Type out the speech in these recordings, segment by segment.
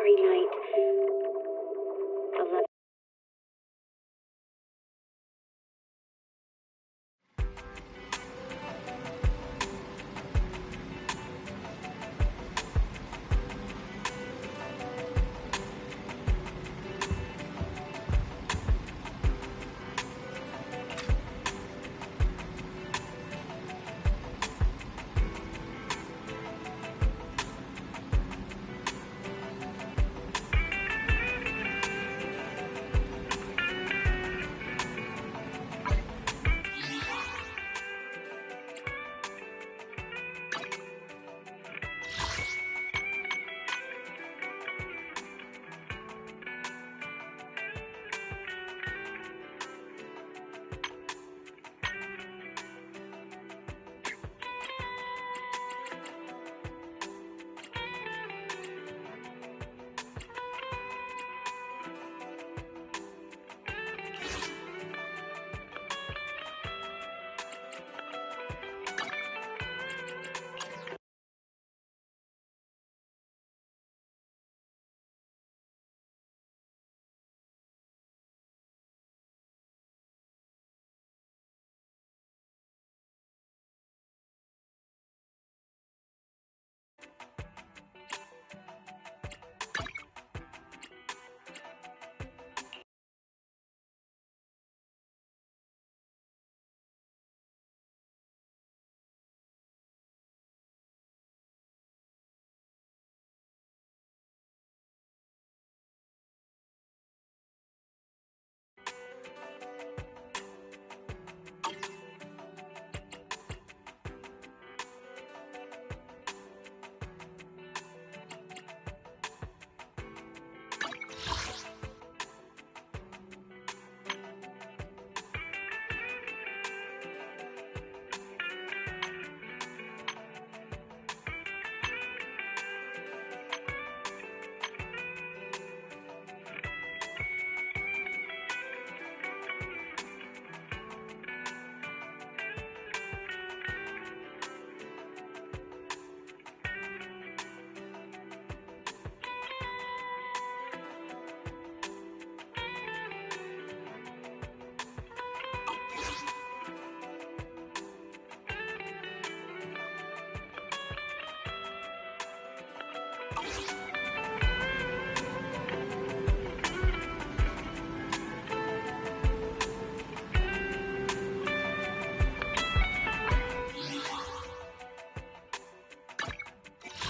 starry night of love.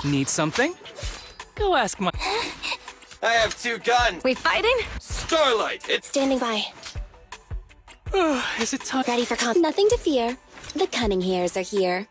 Need something? Go ask my... I have two guns! We fighting? Starlight, it's... Standing by. Is it time? Ready for Nothing to fear. The cunning hairs are here.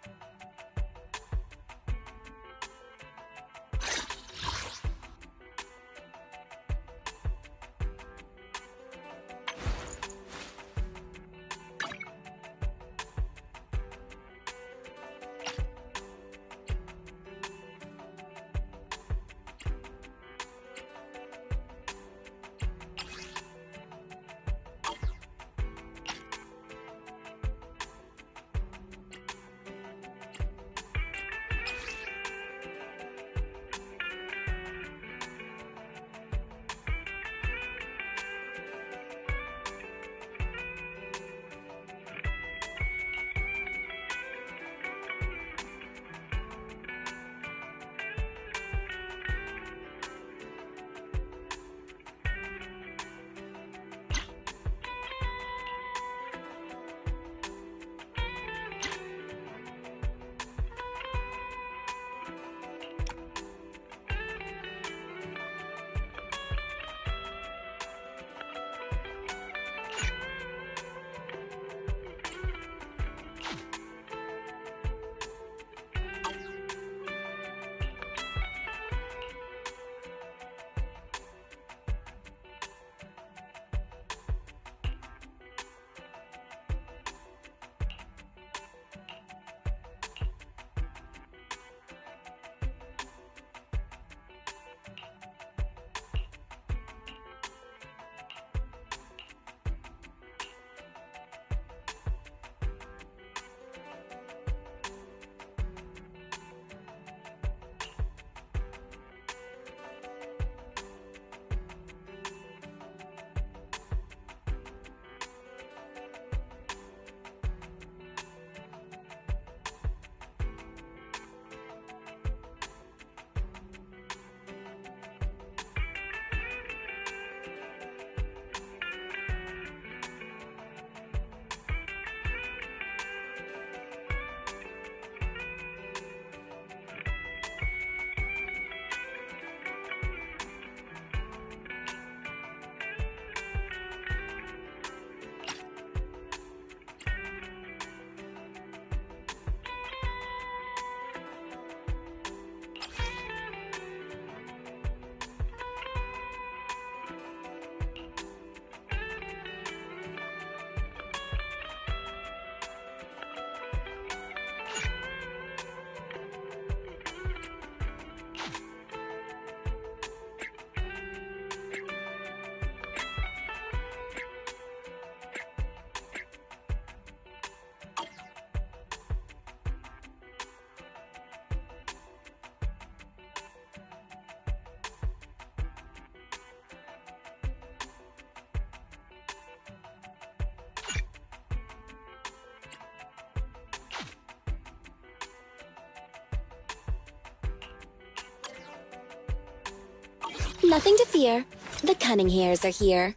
Nothing to fear. The cunning hairs are here.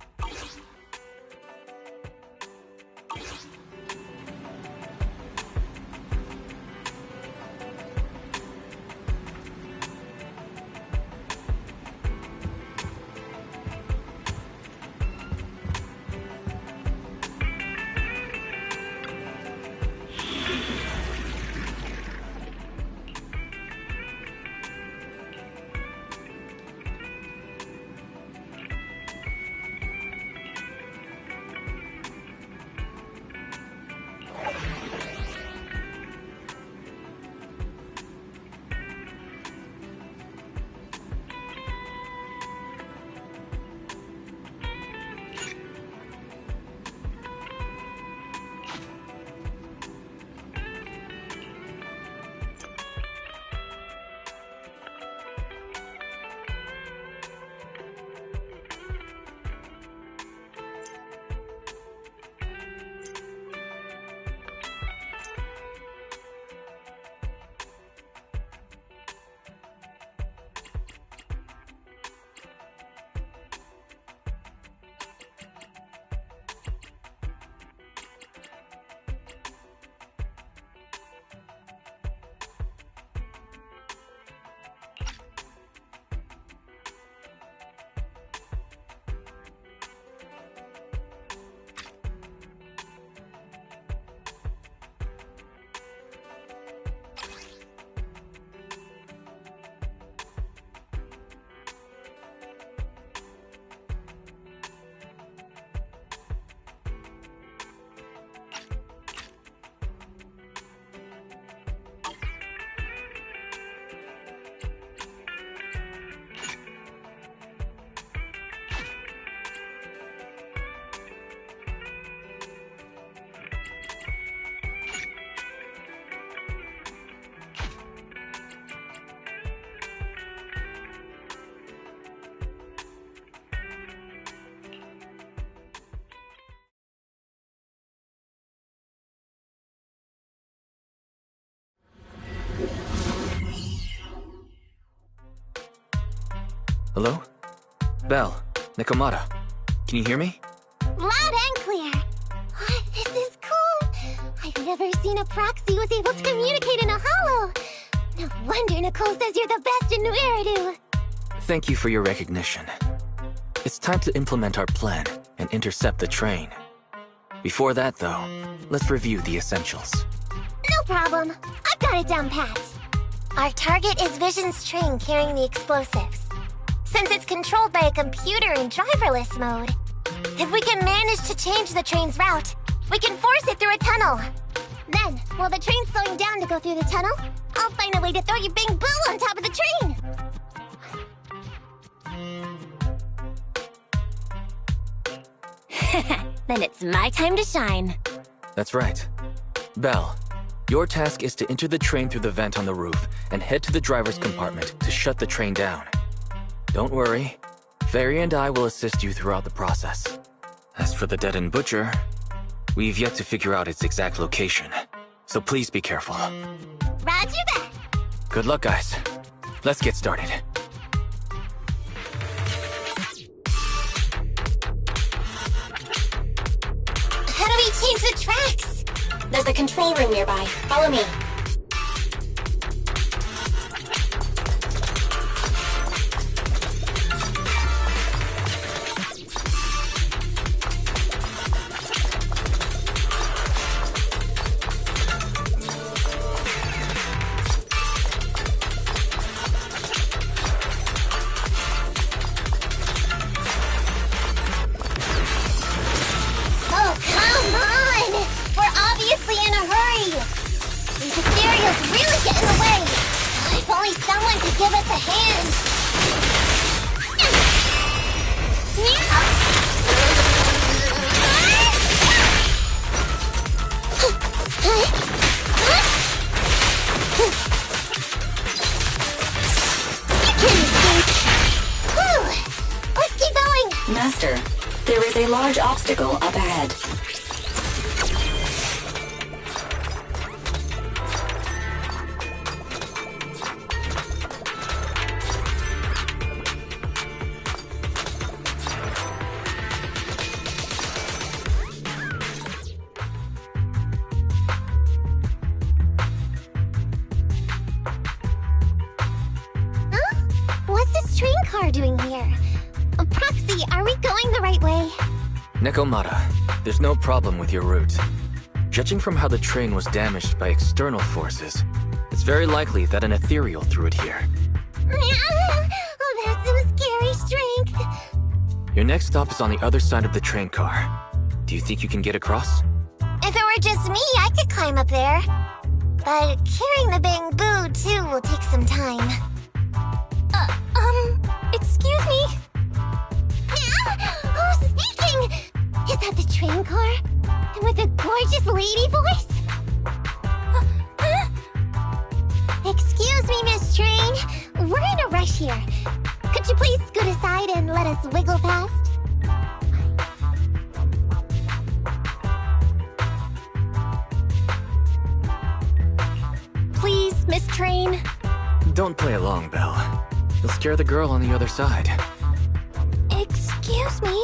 Hello? Belle, Nikomata. Can you hear me? Loud and clear. Oh, this is cool. I've never seen a proxy was able to communicate in a holo. No wonder Nicole says you're the best in Nueridu. Thank you for your recognition. It's time to implement our plan and intercept the train. Before that, though, let's review the essentials. No problem. I've got it down pat. Our target is Vision's train carrying the explosives. Since it's controlled by a computer in driverless mode, if we can manage to change the train's route, we can force it through a tunnel. Then, while the train's slowing down to go through the tunnel, I'll find a way to throw your big boo on top of the train. Then it's my time to shine. That's right. Belle, your task is to enter the train through the vent on the roof and head to the driver's compartment to shut the train down. Don't worry. Fairy and I will assist you throughout the process. As for the dead-end butcher, we've yet to figure out its exact location, so please be careful. Roger that. Good luck, guys. Let's get started. How do we change the tracks? There's a control room nearby. Follow me. Oh, come on! We're obviously in a hurry! These ethereals really get in the way! If only someone could give us a hand! You can escape! Whew! Let's keep going! Master, there is a large obstacle up ahead. train car doing here? Proxy, are we going the right way? Nekomata, there's no problem with your route. Judging from how the train was damaged by external forces, it's very likely that an ethereal threw it here. Oh, that's some scary strength. Your next stop is on the other side of the train car. Do you think you can get across? If it were just me, I could climb up there. But carrying the bamboo, too, will take some time. Excuse me? Who's speaking? Is that the train car? And with a gorgeous lady voice? Excuse me, Miss Train. We're in a rush here. Could you please scoot aside and let us wiggle past? Please, Miss Train. Don't play along, Belle. You'll scare the girl on the other side. Excuse me?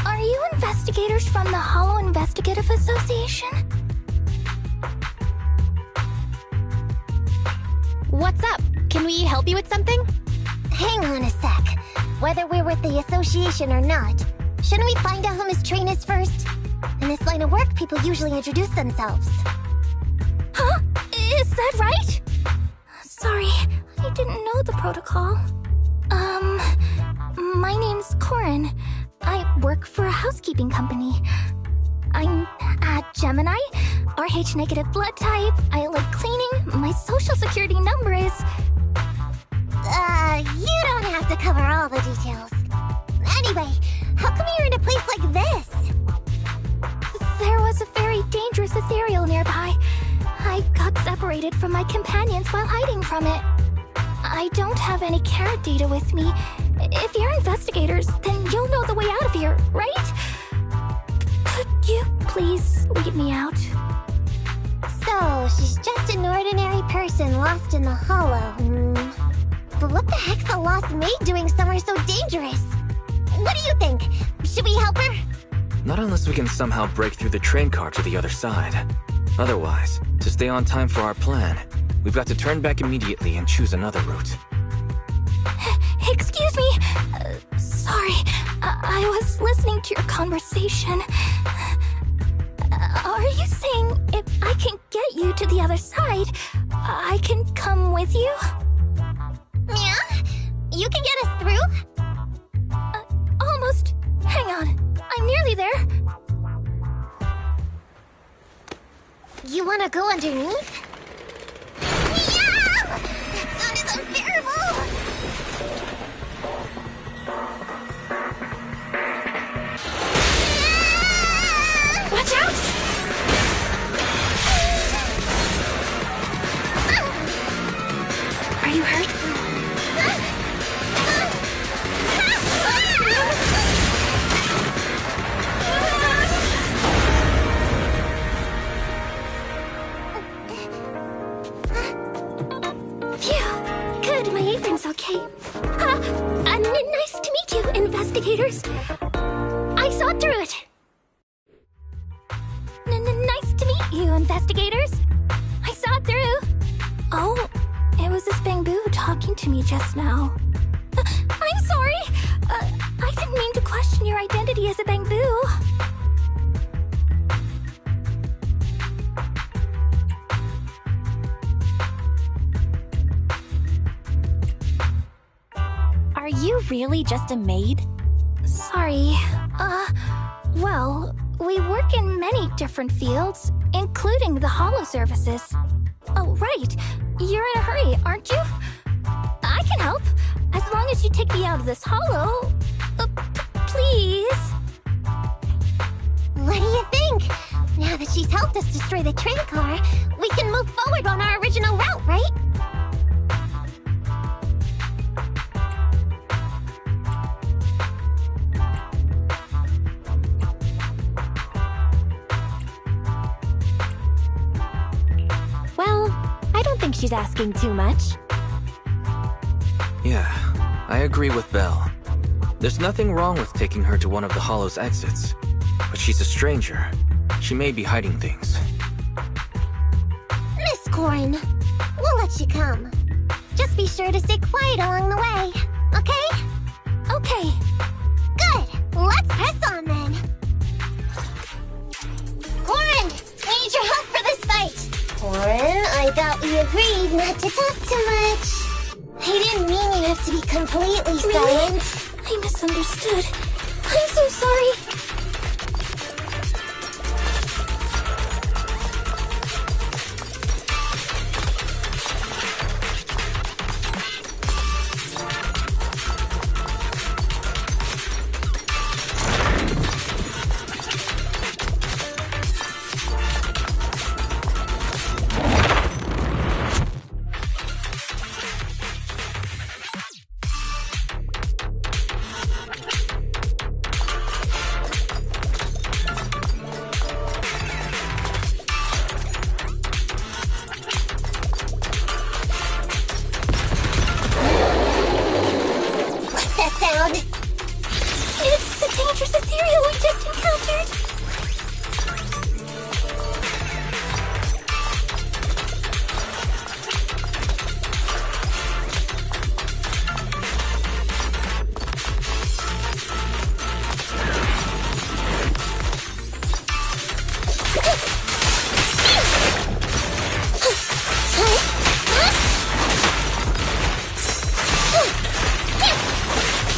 Are you investigators from the Hollow Investigative Association? What's up? Can we help you with something? Hang on a sec. Whether we're with the association or not, shouldn't we find out who Miss Train is first? In this line of work, people usually introduce themselves. Huh? Is that right? Sorry, I didn't know the protocol. My name's Corin. I work for a housekeeping company. I'm a Gemini, RH negative blood type, I like cleaning, my social security number is... you don't have to cover all the details. Anyway, how come you're in a place like this? There was a very dangerous ethereal nearby. I got separated from my companions while hiding from it. I don't have any carrot data with me. If you're investigators, then you'll know the way out of here, right? Could you please lead me out? So, she's just an ordinary person lost in the Hollow. But what the heck's a lost maid doing somewhere so dangerous? What do you think? Should we help her? Not unless we can somehow break through the train car to the other side. Otherwise, to stay on time for our plan, we've got to turn back immediately and choose another route. Excuse me. Sorry, I was listening to your conversation. Are you saying if I can get you to the other side, I can come with you? Yeah? You can get us through? Almost. Hang on, I'm nearly there. You wanna go underneath? Yeah! That sound is unbearable! Watch out! Are you hurt? Phew. Good, my apron's okay. Nice to meet you, investigators. I saw through it. Nice to meet you, investigators. I saw it through. Oh, it was this bamboo talking to me just now. I'm sorry. I didn't mean to question your identity as a bamboo. Are you really just a maid? Sorry. Well, we work in many different fields, including the Hollow services. Oh, right. You're in a hurry, aren't you? I can help, as long as you take me out of this Hollow. Please. What do you think? Now that she's helped us destroy the train car, we can move forward on our original route, right? Well, I don't think she's asking too much. Yeah, I agree with Belle. There's nothing wrong with taking her to one of the Hollow's exits. But she's a stranger. She may be hiding things. Miss Corin, we'll let you come. Just be sure to stay quiet along the way, okay? silent. I misunderstood. I'm so sorry. It's the dangerous ethereal we just encountered!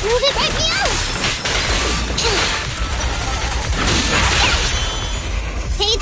Move it right now! Pay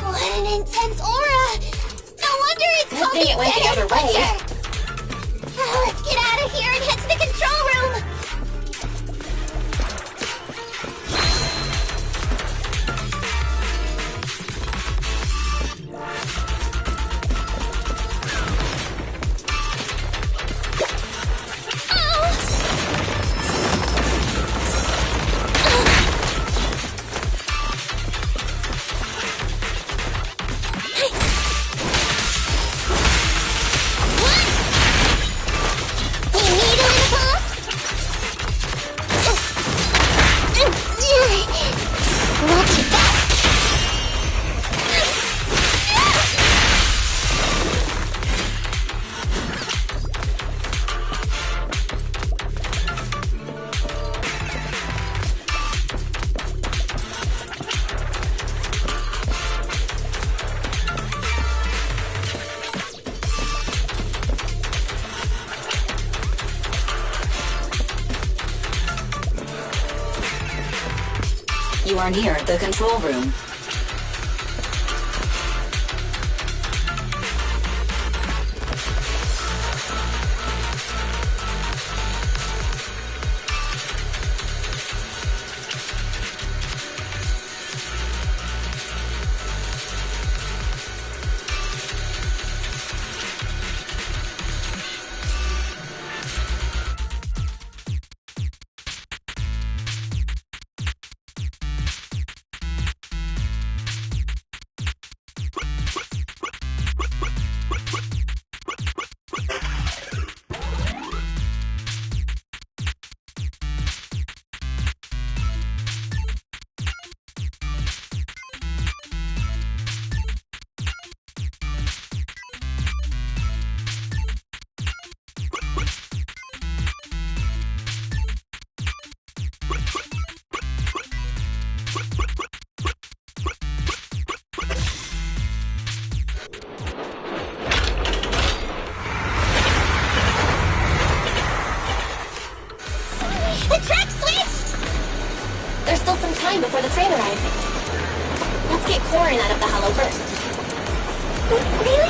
What an intense aura! No wonder it's called Good thing it went the other way. Let's get out of here and head to the control room! You are near the control room. There's still some time before the train arrives. Let's get Corin out of the hollow first. Really?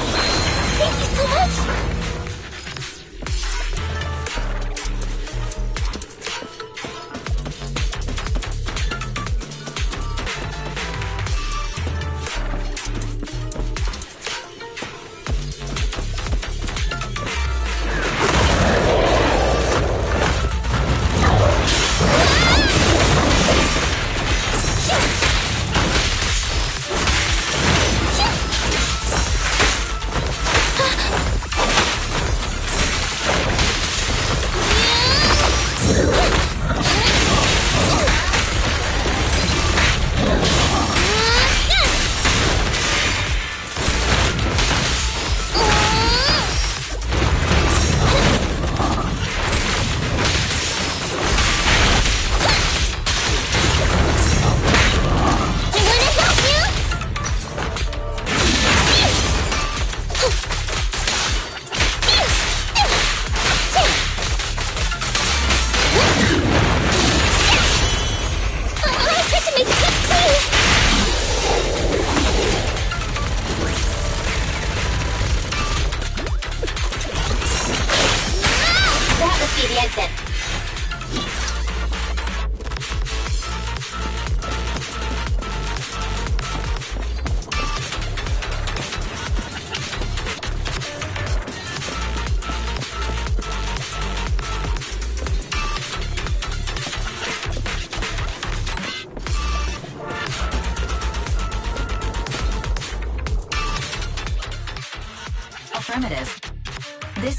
Thank you so much!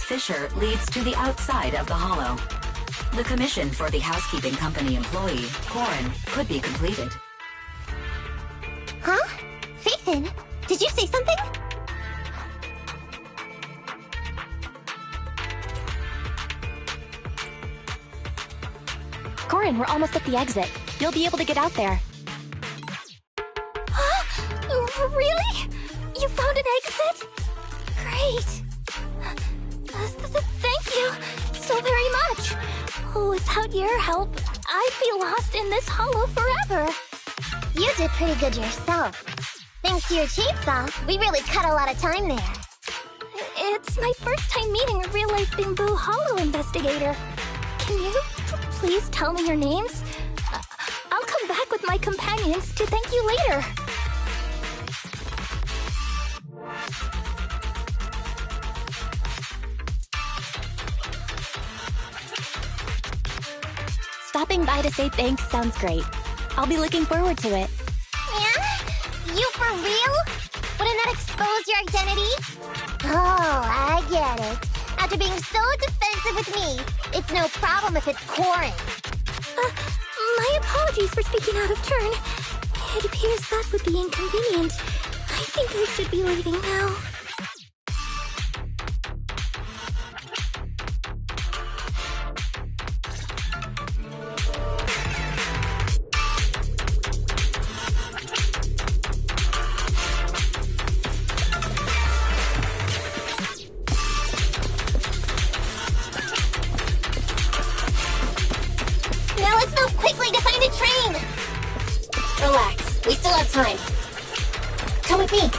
fissure leads to the outside of the hollow. The commission for the housekeeping company employee, Corin, could be completed. Huh? Faithin, did you say something? Corin, we're almost at the exit. You'll be able to get out there. Huh? Really? You found an exit? Great. Thank you so very much. Without your help, I'd be lost in this hollow forever. You did pretty good yourself. Thanks to your chainsaw, we really cut a lot of time there. It's my first time meeting a real-life Bamboo Hollow investigator. Can you please tell me your names? I'll come back with my companions to thank you later. Stopping by to say thanks sounds great. I'll be looking forward to it. Yeah? You for real? Wouldn't that expose your identity? Oh, I get it. After being so defensive with me, it's no problem if it's Corin. My apologies for speaking out of turn. It appears that would be inconvenient. I think I should be leaving now. Now let's move quickly to find a train! Relax, we still have time. Come with me.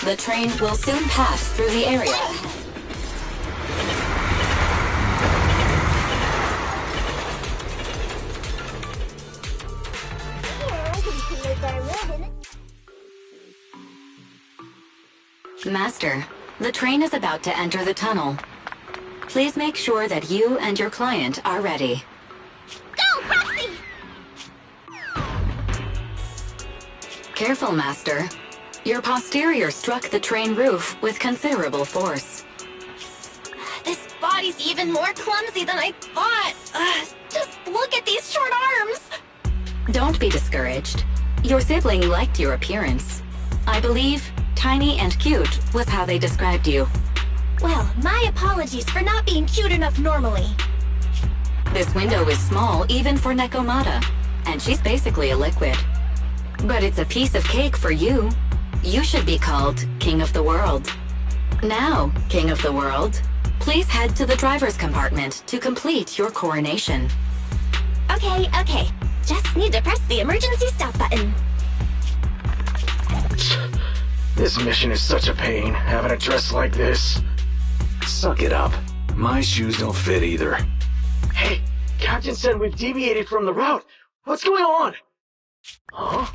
The train will soon pass through the area. Master, the train is about to enter the tunnel. Please make sure that you and your client are ready. Go, Proxy! Careful, Master. Your posterior struck the train roof with considerable force. This body's even more clumsy than I thought. Just look at these short arms. Don't be discouraged. Your sibling liked your appearance. I believe tiny and cute was how they described you. Well, my apologies for not being cute enough normally. This window is small even for Nekomata, and she's basically a liquid. But it's a piece of cake for you. You should be called King of the World. Now, King of the World, please head to the driver's compartment to complete your coronation. Okay. Just need to press the emergency stop button. This mission is such a pain, having a dress like this. Suck it up. My shoes don't fit either. Hey, Captain said we've deviated from the route. What's going on? Huh?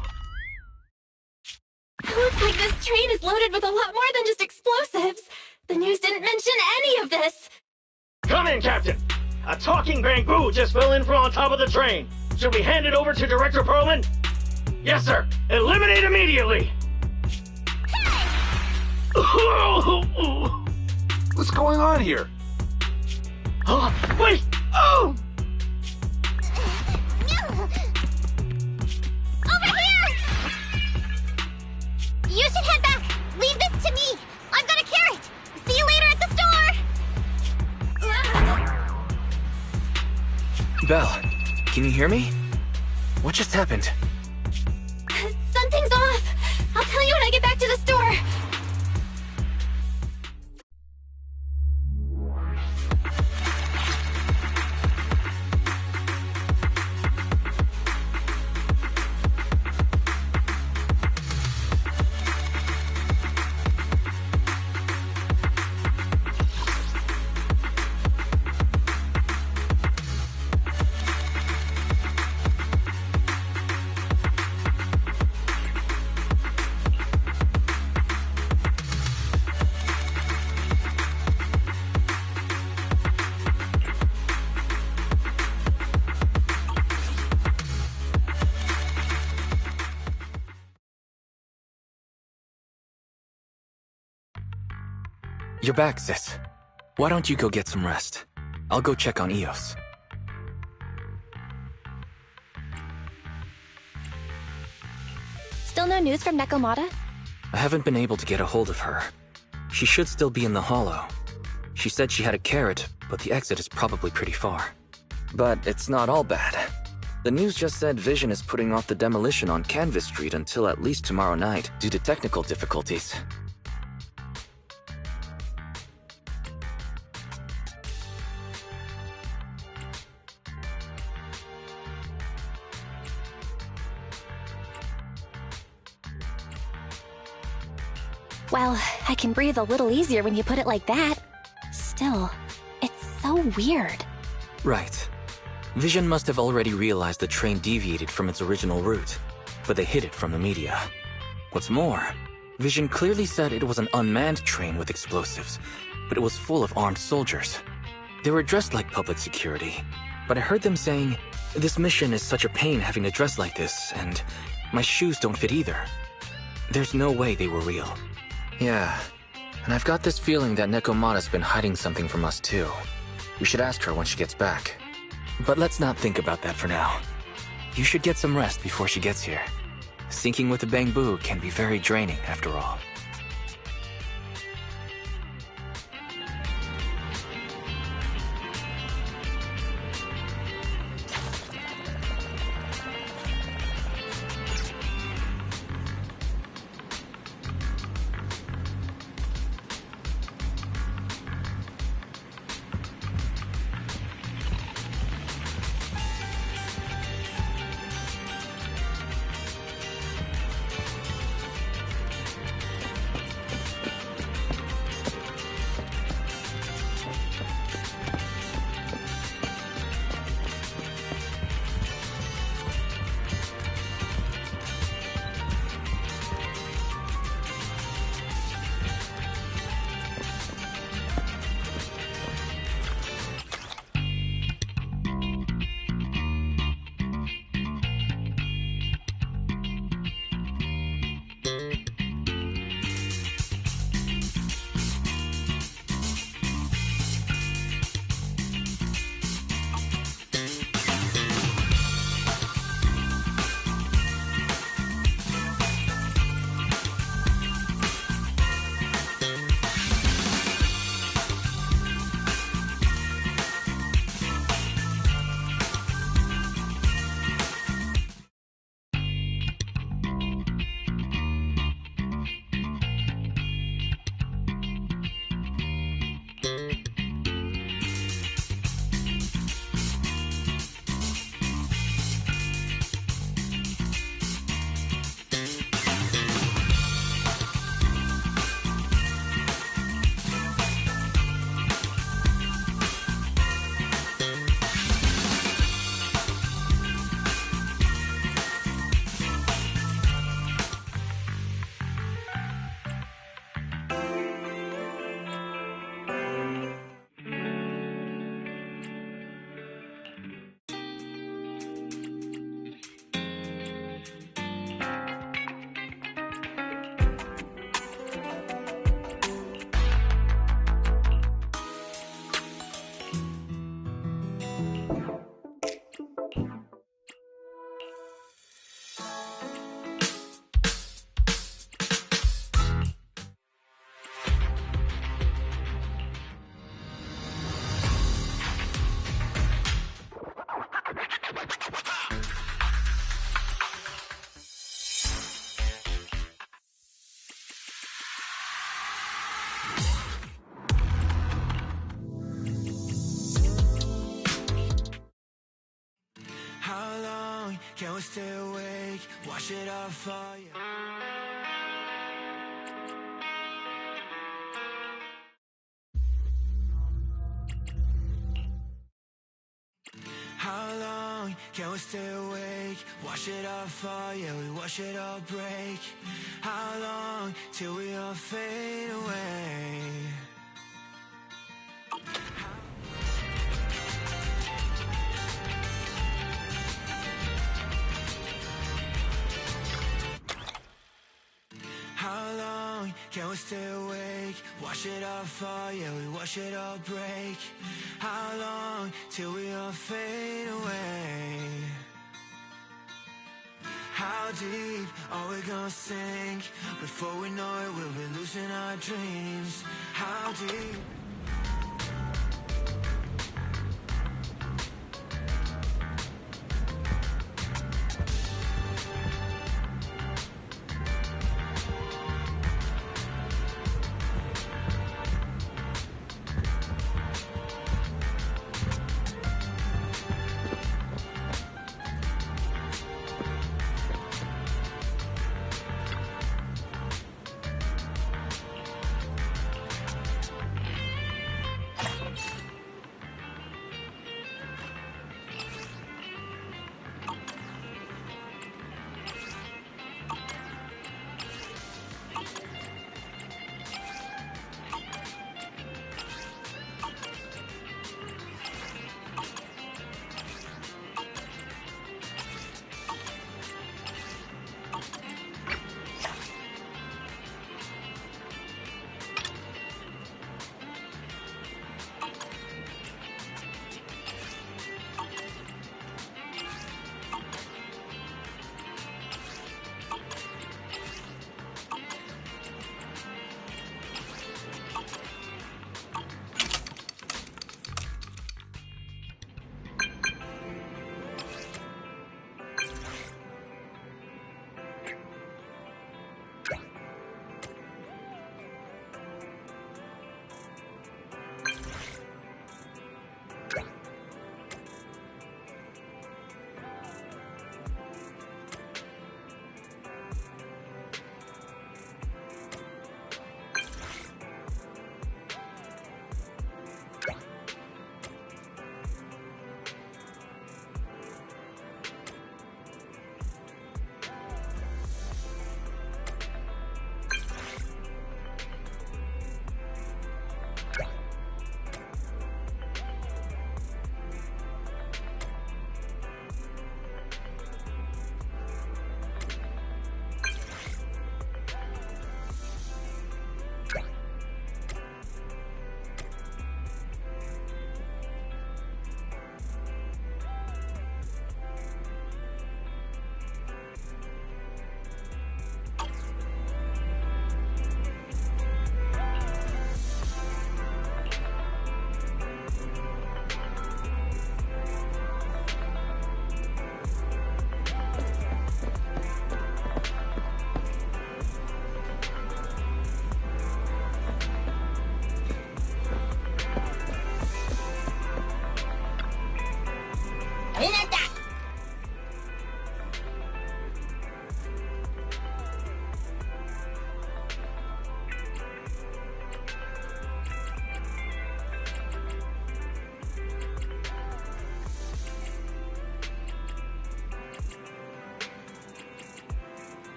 Looks like this train is loaded with a lot more than just explosives. The news didn't mention any of this. Come in, Captain. A talking bamboo just fell in from on top of the train. Should we hand it over to Director Perlman? Yes, sir. Eliminate immediately. What's going on here? Wait! Oh! Over here! You You should head back. Leave this to me. I've got a carrot. See you later at the store. Belle, can you hear me? What just happened? Something's off. I'll tell you when I get back to the store. You're back, sis. Why don't you go get some rest? I'll go check on Eos. Still no news from Nekomata? I haven't been able to get a hold of her. She should still be in the hollow. She said she had a carrot, but the exit is probably pretty far. But it's not all bad. The news just said Vision is putting off the demolition on Canvas Street until at least tomorrow night due to technical difficulties. Well, I can breathe a little easier when you put it like that. Still, it's so weird. Right. Vision must have already realized the train deviated from its original route, but they hid it from the media. What's more, Vision clearly said it was an unmanned train with explosives, but it was full of armed soldiers. They were dressed like public security, but I heard them saying, "This mission is such a pain having to dress like this, and my shoes don't fit either." There's no way they were real. Yeah, and I've got this feeling that Nekomata's been hiding something from us too. We should ask her when she gets back. But let's not think about that for now. You should get some rest before she gets here. Syncing with the Bangbu can be very draining after all. can we stay awake? Wash it off for you. How long can we stay awake? Wash it all for you, we wash it all break. How long till we all fade away? How long can we stay awake? Wash it all for you, we wash it all break. How long till we all fade away? How deep are we gonna sink? Before we know it, we'll be losing our dreams. How deep?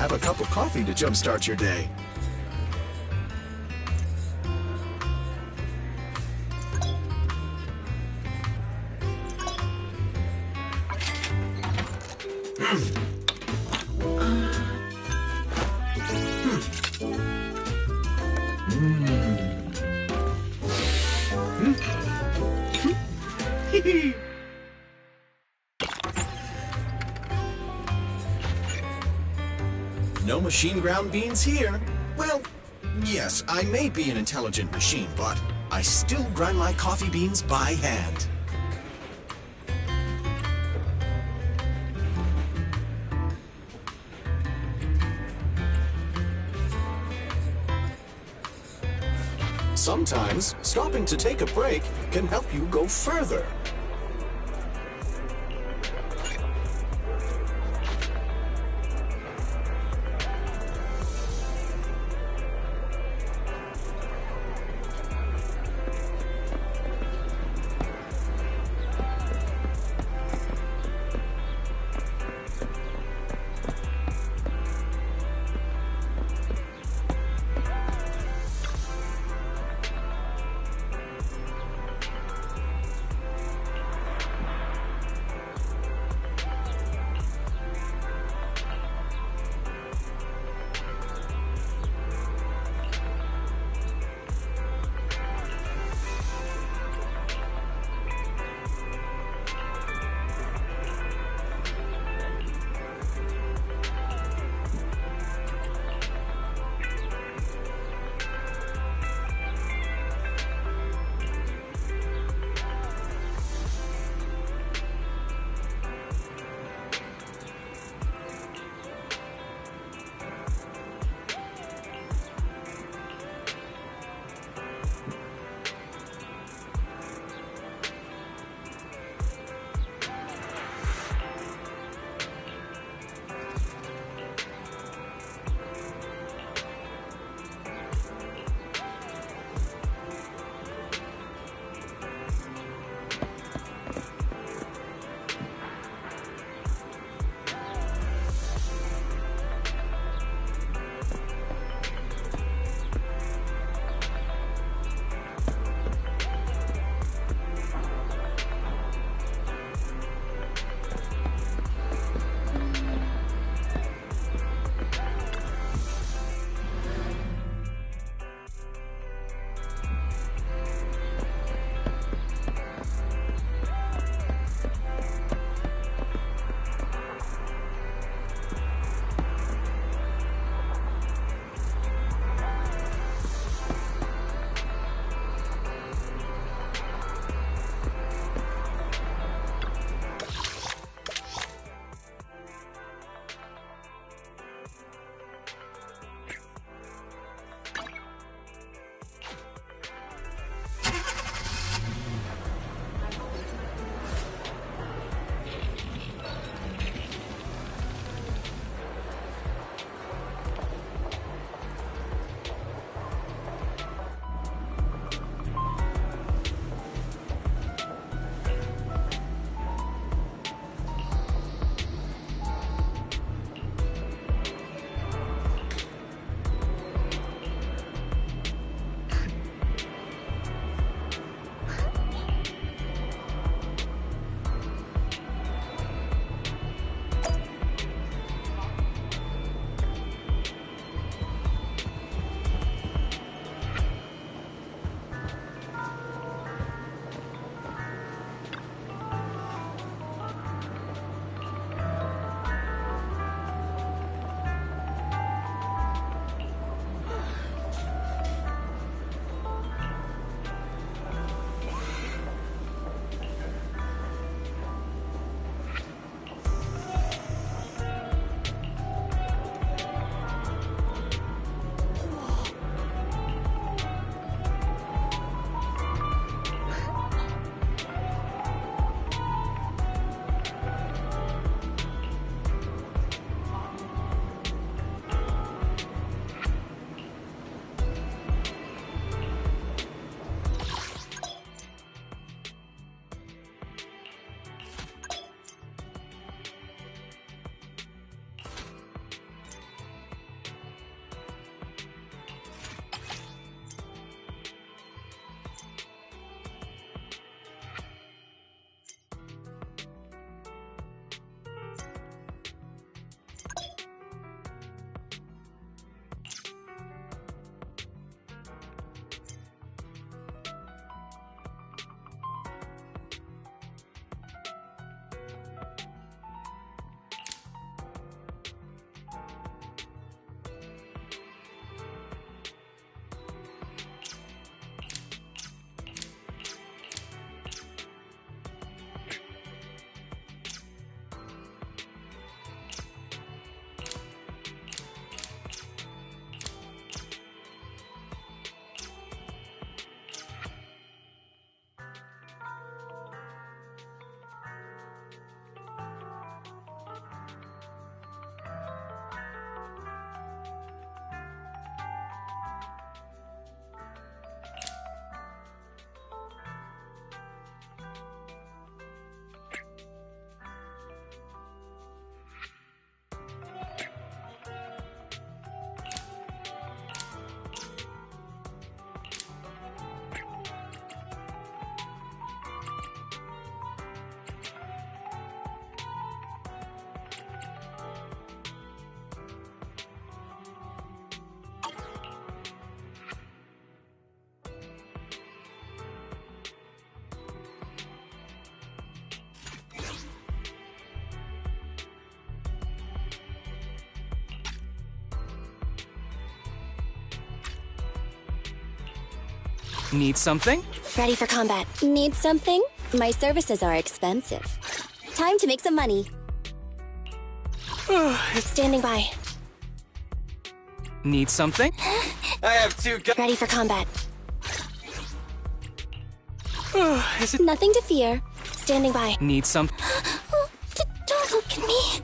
have a cup of coffee to jumpstart your day. No machine ground beans here. Well, yes, I may be an intelligent machine, but I still grind my coffee beans by hand. Sometimes, stopping to take a break can help you go further. Need something? Ready for combat. Need something? My services are expensive. Time to make some money. Standing by. Need something? I have 2 guns. Ready for combat. Is it Nothing to fear. Standing by. need some? Don't look at me.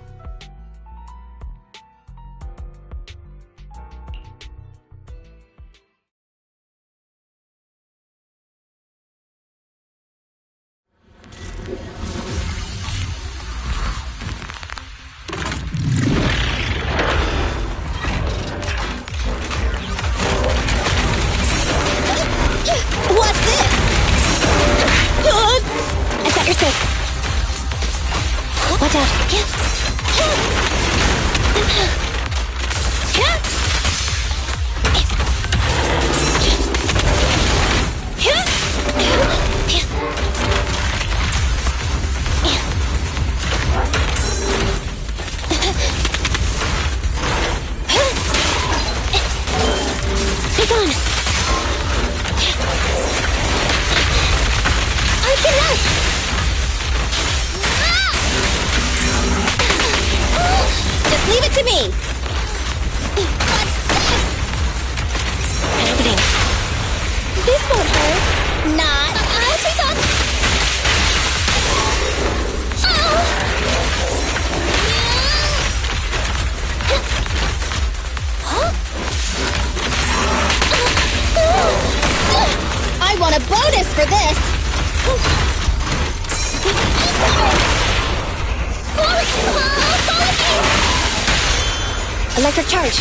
What's this? I've got your six. Watch out. Be gone. I can run! Just leave it to me! What's this? Happening. This won't hurt. Not. Take off. I want a bonus for this! Electric charge.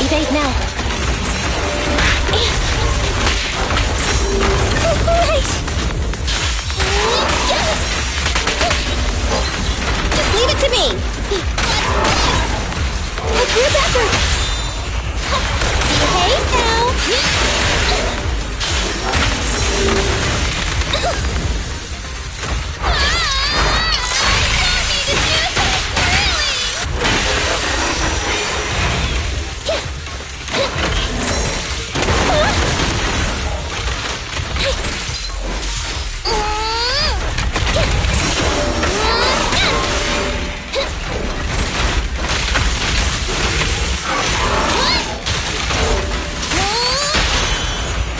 Evade now. Great! Just leave it to me. Look, you're backward. Behave now.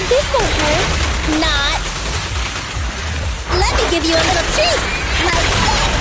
This won't hurt. Not. Let me give you a little treat. Like this.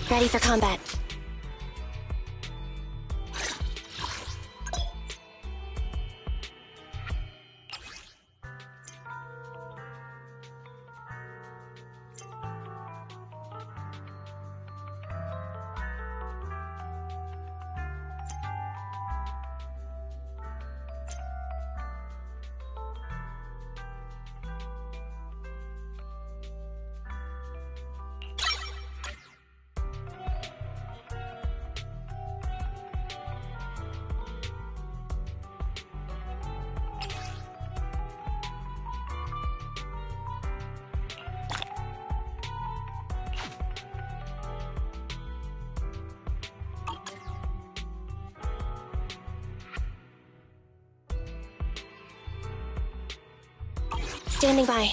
Ready for combat. Standing by.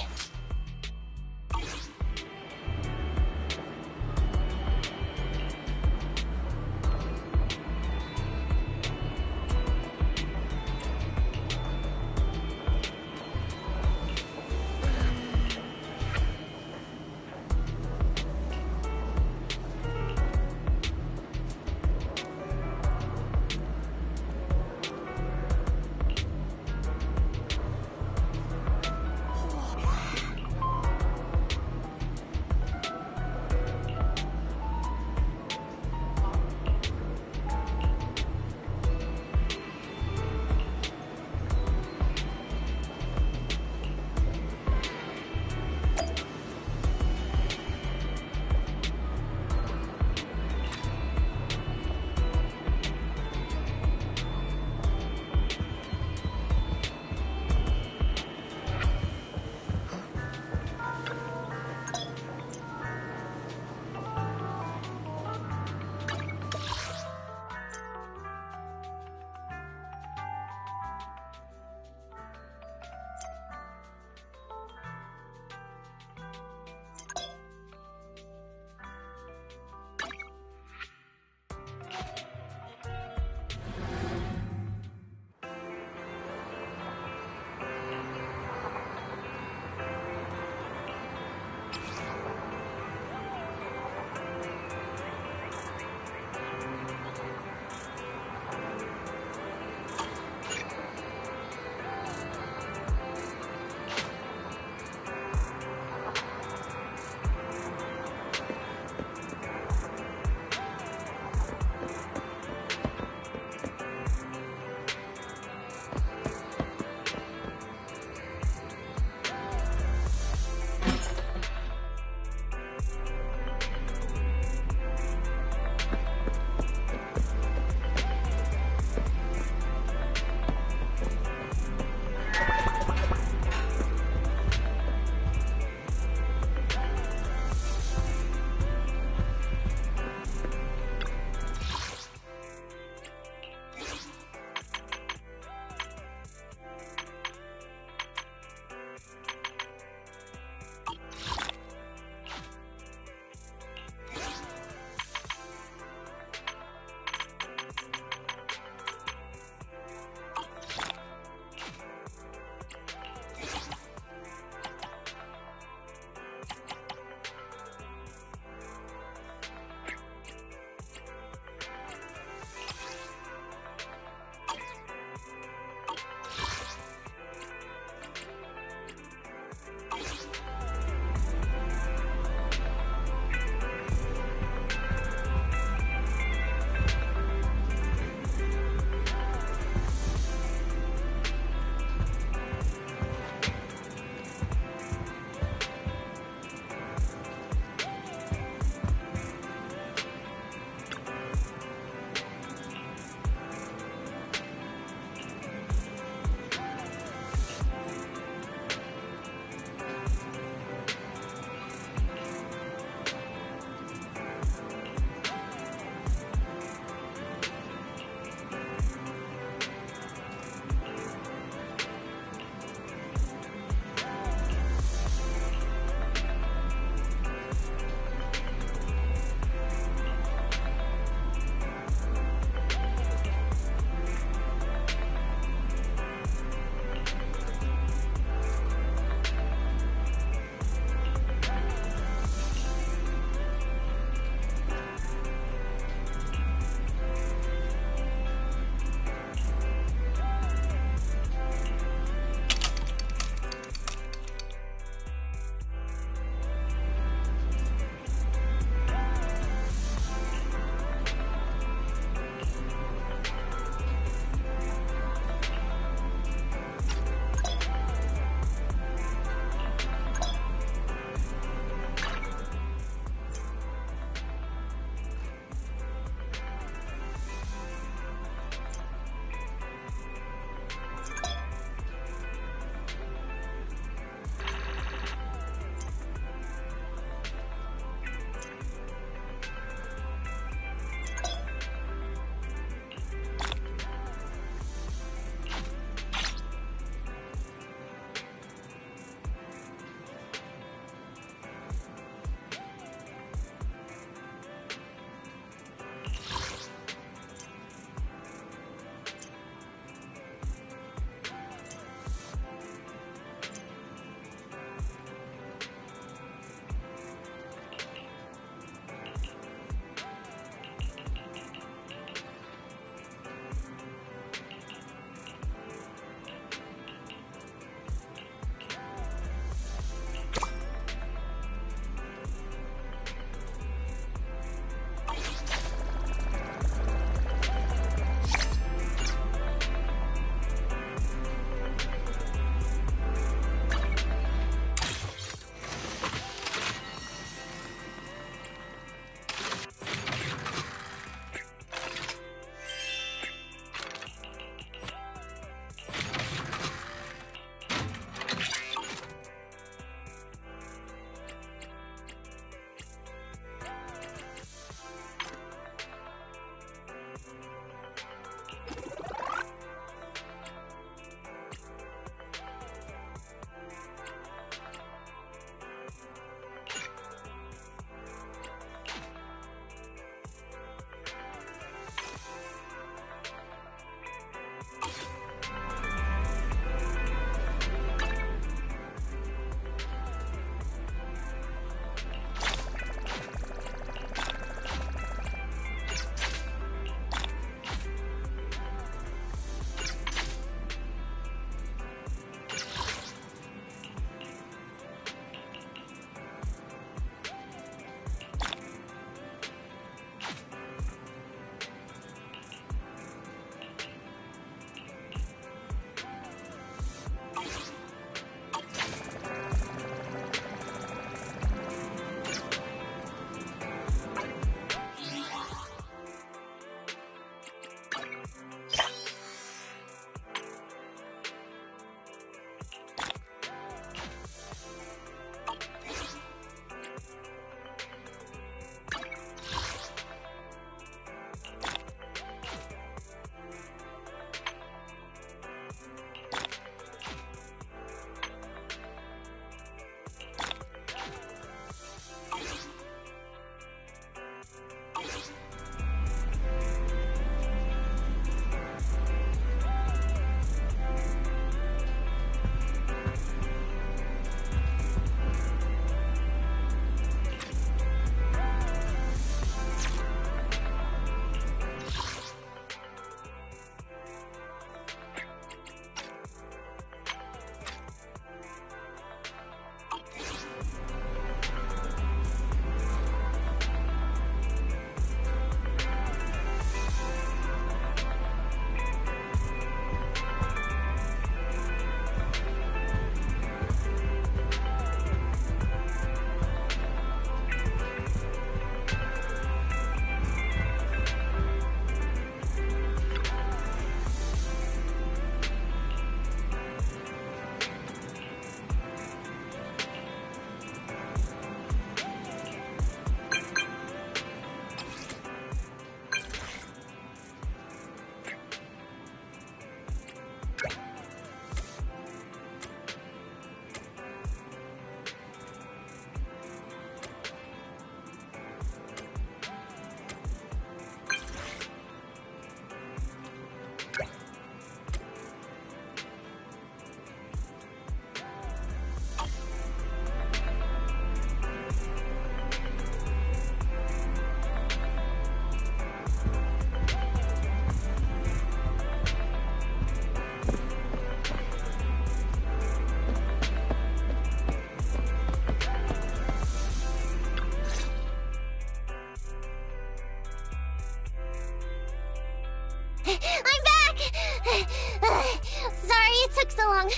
took so long.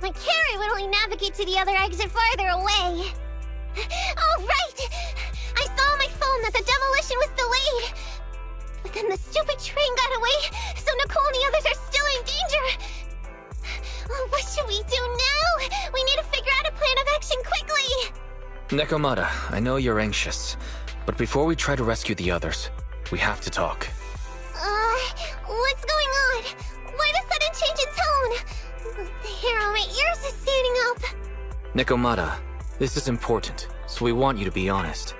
My carrot would only navigate to the other exit farther away. Oh, right! I saw on my phone that the demolition was delayed. But then the stupid train got away, so Nicole and the others are still in danger. Oh, what should we do now? We need to figure out a plan of action quickly! Nekomata, I know you're anxious, but before we try to rescue the others, we have to talk. What's going on? Why the sudden change in tone? The hair on my ears is standing up. Nekomata, this is important, so we want you to be honest.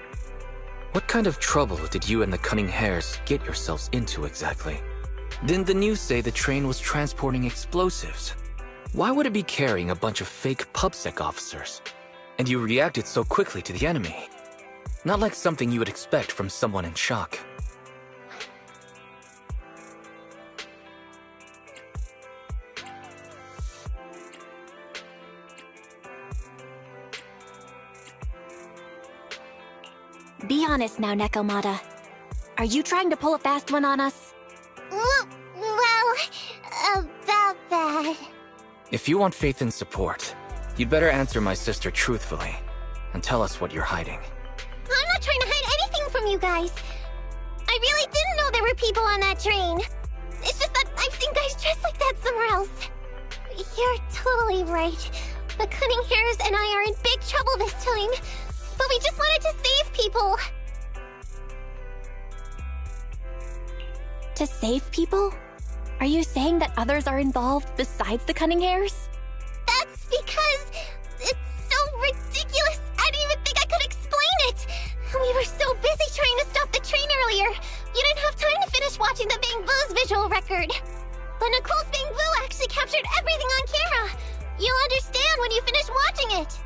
What kind of trouble did you and the Cunning Hares get yourselves into exactly? Didn't the news say the train was transporting explosives? Why would it be carrying a bunch of fake PubSec officers? And you reacted so quickly to the enemy. Not like something you would expect from someone in shock. Be honest now, Nekomata. Are you trying to pull a fast one on us? Well, about that. If you want faith and support, you'd better answer my sister truthfully, and tell us what you're hiding. I'm not trying to hide anything from you guys. I really didn't know there were people on that train. It's just that I've seen guys dressed like that somewhere else. You're totally right. The Cunning Hares and I are in big trouble this time. But we just wanted to save people. To save people? Are you saying that others are involved besides the Cunning Hares? That's because it's so ridiculous. I didn't even think I could explain it. We were so busy trying to stop the train earlier. You didn't have time to finish watching the Bang Boo's visual record. But Nicole's Bang Boo actually captured everything on camera. You'll understand when you finish watching it.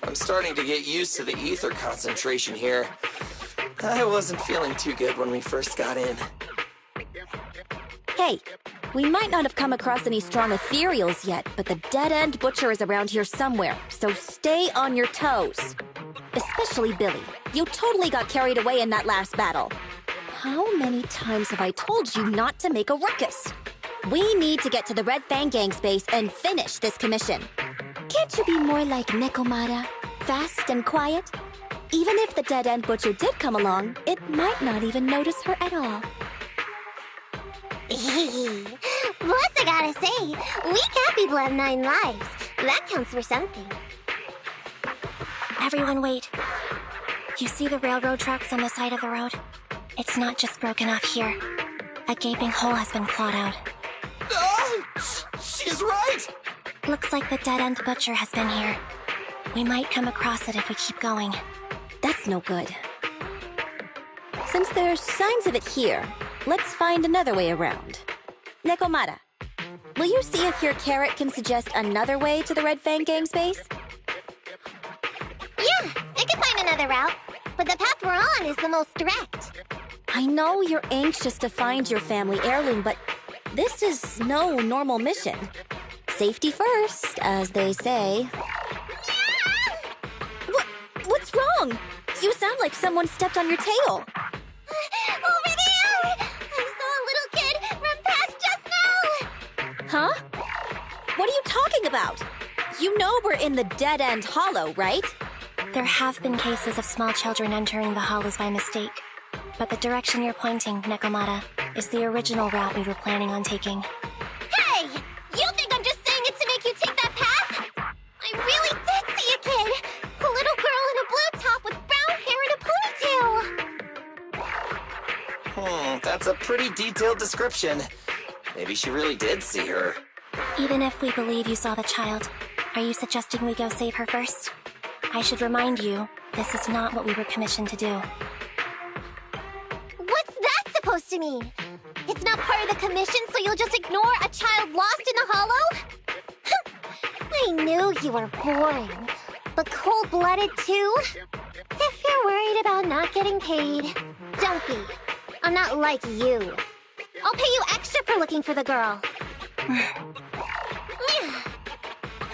I'm starting to get used to the ether concentration here. I wasn't feeling too good when we first got in. Hey, we might not have come across any strong ethereals yet, but the dead-end butcher is around here somewhere, so stay on your toes. Especially Billy. You totally got carried away in that last battle. How many times have I told you not to make a ruckus? We need to get to the Red Fang Gang's base and finish this commission. Can't you be more like Nekomata? Fast and quiet? Even if the dead-end butcher did come along, it might not even notice her at all. Plus, I gotta say, we cat people have 9 lives. That counts for something. Everyone wait. You see the railroad tracks on the side of the road? It's not just broken off here. A gaping hole has been clawed out. Oh, she's right! Looks like the dead-end butcher has been here. We might come across it if we keep going. That's no good. Since there's signs of it here, let's find another way around. Nekomata, will you see if your carrot can suggest another way to the Red Fang Gang's base? Yeah, I can find another route, but the path we're on is the most direct. I know you're anxious to find your family heirloom, but this is no normal mission. Safety first, as they say. What's wrong? You sound like someone stepped on your tail. Over there! I saw a little kid run past just now! Huh? What are you talking about? You know we're in the dead-end hollow, right? There have been cases of small children entering the hollows by mistake. But the direction you're pointing, Nekomata, is the original route we were planning on taking. Hey! You think I'm just saying it to make you take that path? I really did see a kid! A little girl in a blue top with brown hair and a ponytail! That's a pretty detailed description. Maybe she really did see her. Even if we believe you saw the child, are you suggesting we go save her first? I should remind you, this is not what we were commissioned to do. What's that supposed to mean? It's not part of the commission, so you'll just ignore a child lost in the hollow? I knew you were boring. But cold-blooded, too? you're worried about not getting paid, don't be. I'm not like you. I'll pay you extra for looking for the girl.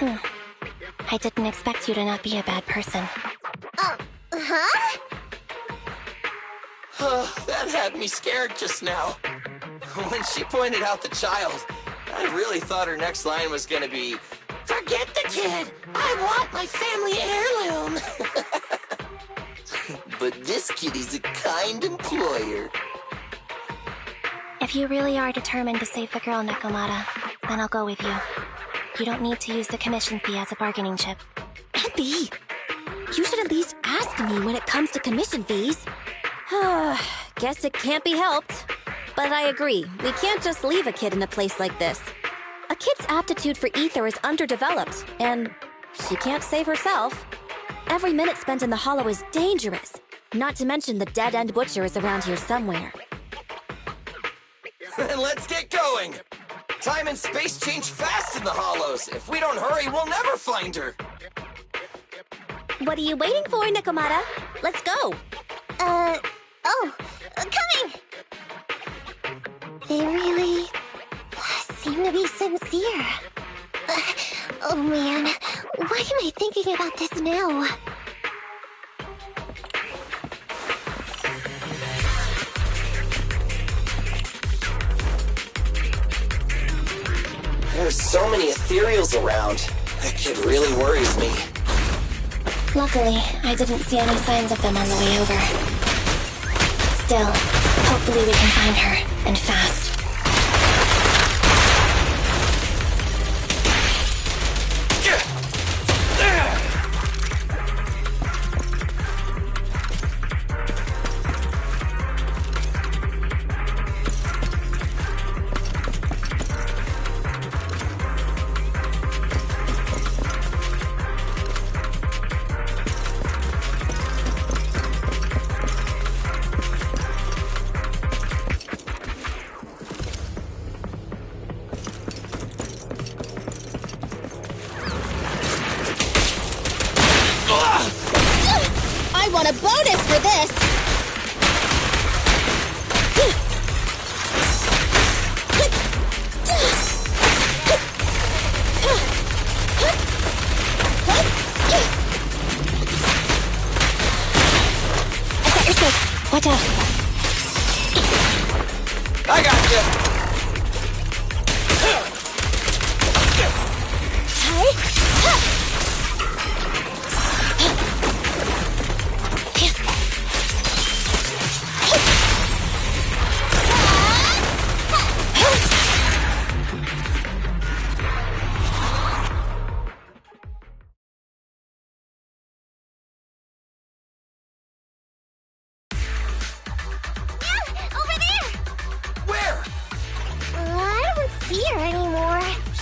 I didn't expect you to not be a bad person. Huh? That had me scared just now. When she pointed out the child, I really thought her next line was gonna be, "Forget the kid! I want my family heirloom!" But this kitty's a kind employer. If you really are determined to save the girl, Nekomata, then I'll go with you. You don't need to use the commission fee as a bargaining chip. Abby, you should at least ask me when it comes to commission fees. Guess it can't be helped. But I agree, we can't just leave a kid in a place like this. A kid's aptitude for ether is underdeveloped, and she can't save herself. Every minute spent in the hollow is dangerous, not to mention the dead-end butcher is around here somewhere. Then let's get going! Time and space change fast in the hollows. If we don't hurry, we'll never find her. What are you waiting for, Nekomata? Let's go! Coming! They really seem to be sincere. Oh man, why am I thinking about this now? There's so many ethereals around. That kid really worries me. Luckily, I didn't see any signs of them on the way over. Still, hopefully we can find her, and fast. I want a bonus for this! I got your six. Watch out. I got you!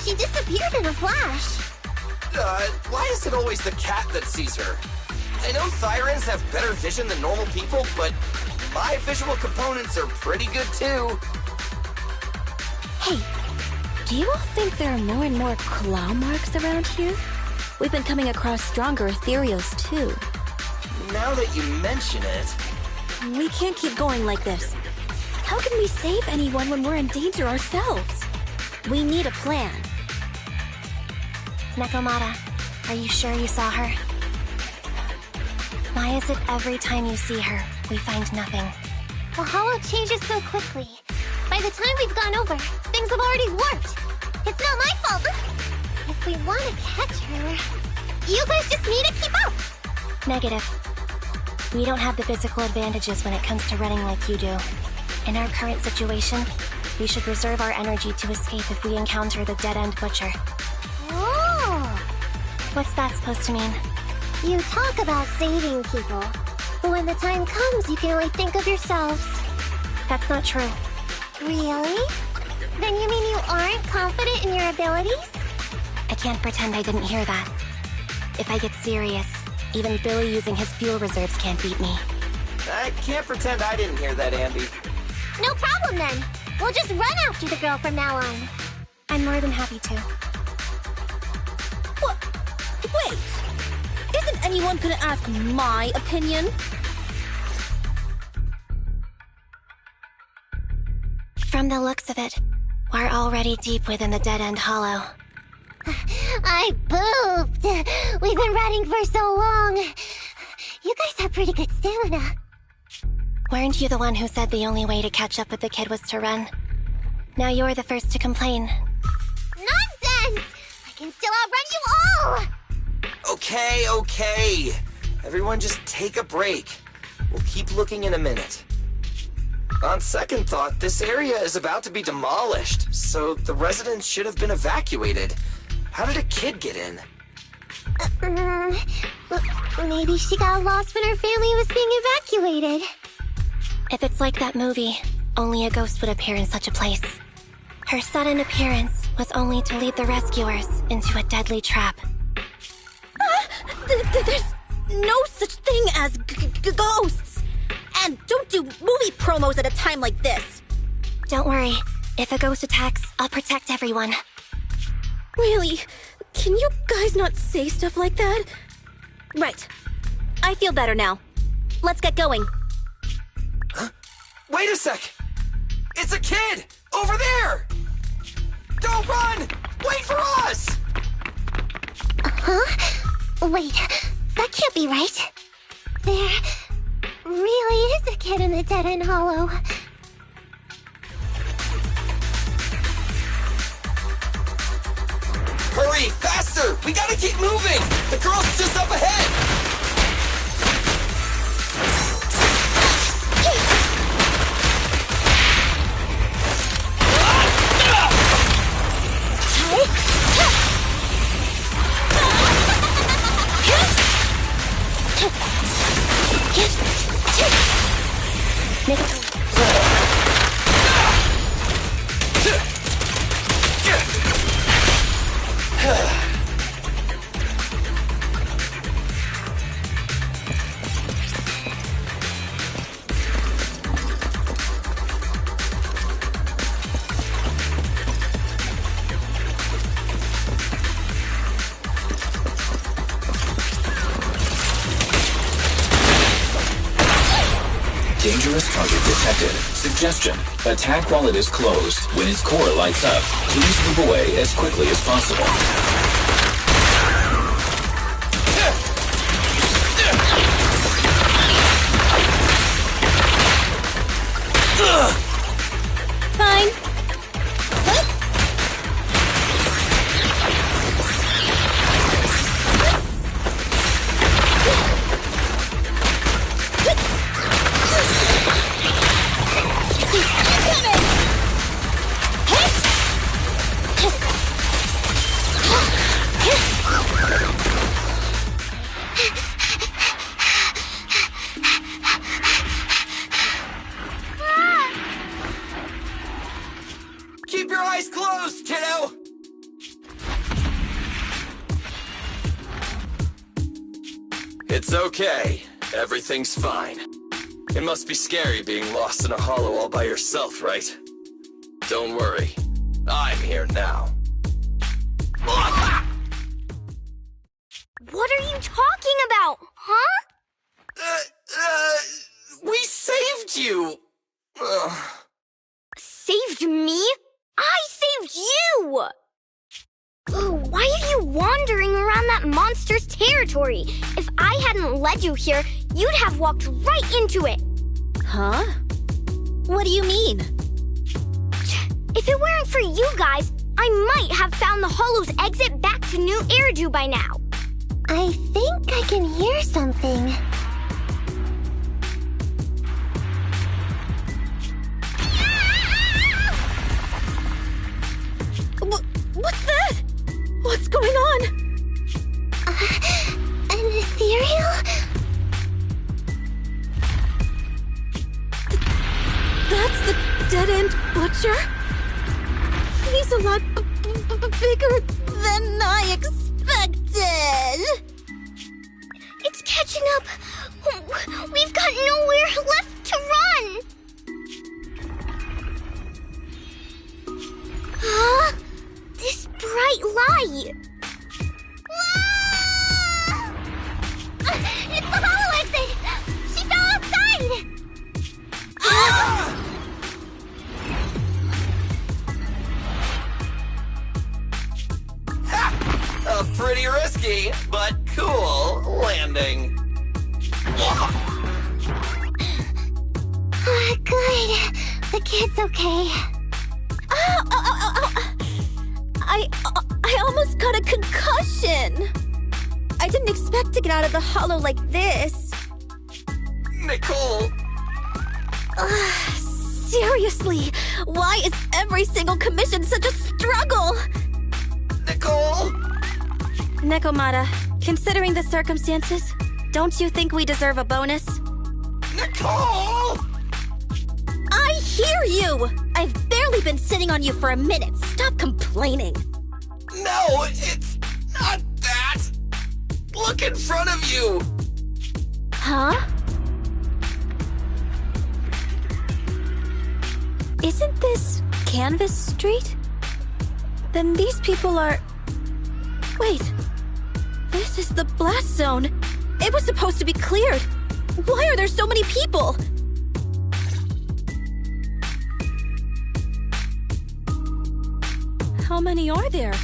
She disappeared in a flash. Why is it always the cat that sees her? I know Thyrans have better vision than normal people, but my visual components are pretty good too. Hey, do you all think there are more and more claw marks around here? We've been coming across stronger ethereals too. Now that you mention it... We can't keep going like this. How can we save anyone when we're in danger ourselves? We need a plan. Nekomata, are you sure you saw her? Why is it every time you see her, we find nothing? The hollow changes so quickly. By the time we've gone over, things have already warped. It's not my fault. If we want to catch her, you guys just need to keep up. Negative. We don't have the physical advantages when it comes to running like you do. In our current situation, we should reserve our energy to escape if we encounter the dead-end butcher. Oh! What's that supposed to mean? You talk about saving people, but when the time comes, you can only think of yourselves. That's not true. Really? Then you mean you aren't confident in your abilities? I can't pretend I didn't hear that. If I get serious, even Billy using his fuel reserves can't beat me. I can't pretend I didn't hear that, Ambi. No problem then. We'll just run after the girl from now on. I'm more than happy to. What? Wait! Isn't anyone gonna ask my opinion? From the looks of it, we're already deep within the dead-end hollow. I pooped! We've been running for so long. You guys have pretty good stamina. Weren't you the one who said the only way to catch up with the kid was to run? Now you're the first to complain. Nonsense! I can still outrun you all! Okay. Everyone just take a break. We'll keep looking in a minute. On second thought, this area is about to be demolished, so the residents should have been evacuated. How did a kid get in? Maybe she got lost when her family was being evacuated. If it's like that movie, only a ghost would appear in such a place. Her sudden appearance was only to lead the rescuers into a deadly trap. There's no such thing as ghosts! And don't do movie promos at a time like this! Don't worry. If a ghost attacks, I'll protect everyone. Really? Can you guys not say stuff like that? Right. I feel better now. Let's get going. Huh? Wait a sec! It's a kid! Over there! Don't run! Wait for us! Huh? Wait, that can't be right. There really is a kid in the dead-end hollow. Hurry, faster! We gotta keep moving! The girl's just up ahead! Dangerous target detected. Suggestion: attack while it is closed. When its core lights up, please move away as quickly as possible. Fine. Keep your eyes closed, kiddo! It's okay. Everything's fine. It must be scary being lost in a hollow all by yourself, right? Don't worry. I'm here now. What are you talking about, huh? We saved you! Saved me? I saved you! Why are you wandering around that monster's territory? If I hadn't led you here, you'd have walked right into it. Huh? What do you mean? If it weren't for you guys, I might have found the hollow's exit back to New Eridu by now. I think I can hear something. What's that? What's going on? An ethereal? That's the dead-end butcher? He's a lot bigger than I expected. It's catching up. We've got nowhere left to run. Huh? This bright light. It's the hollow exit! She fell outside! pretty risky, but cool landing. Good. The kid's okay. I almost got a concussion. I didn't expect to get out of the hollow like this. Nicole! Seriously, why is every single commission such a struggle? Nicole! Nekomata, considering the circumstances, don't you think we deserve a bonus? Nicole! I hear you! I've barely been sitting on you for a minute. Stop complaining. No, it's not that! Look in front of you! Huh? Isn't this Canvas Street? Then these people are... Wait. This is the blast zone. It was supposed to be cleared. Why are there so many people? How many are there?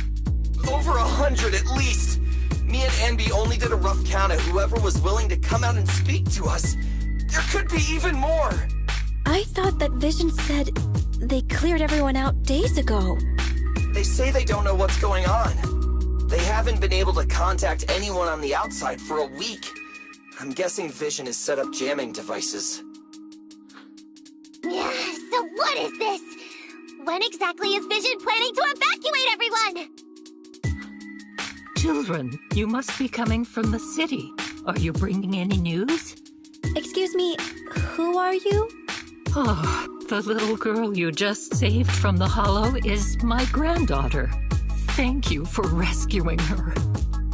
Over 100 at least. Me and Anby only did a rough count of whoever was willing to come out and speak to us. There could be even more. I thought that Vision said they cleared everyone out days ago. They say they don't know what's going on. They haven't been able to contact anyone on the outside for a week. I'm guessing Vision has set up jamming devices. Yeah, so what is this? When exactly is Vision planning to evacuate everyone? Children, you must be coming from the city. Are you bringing any news? Excuse me, who are you? Oh, the little girl you just saved from the hollow is my granddaughter. Thank you for rescuing her.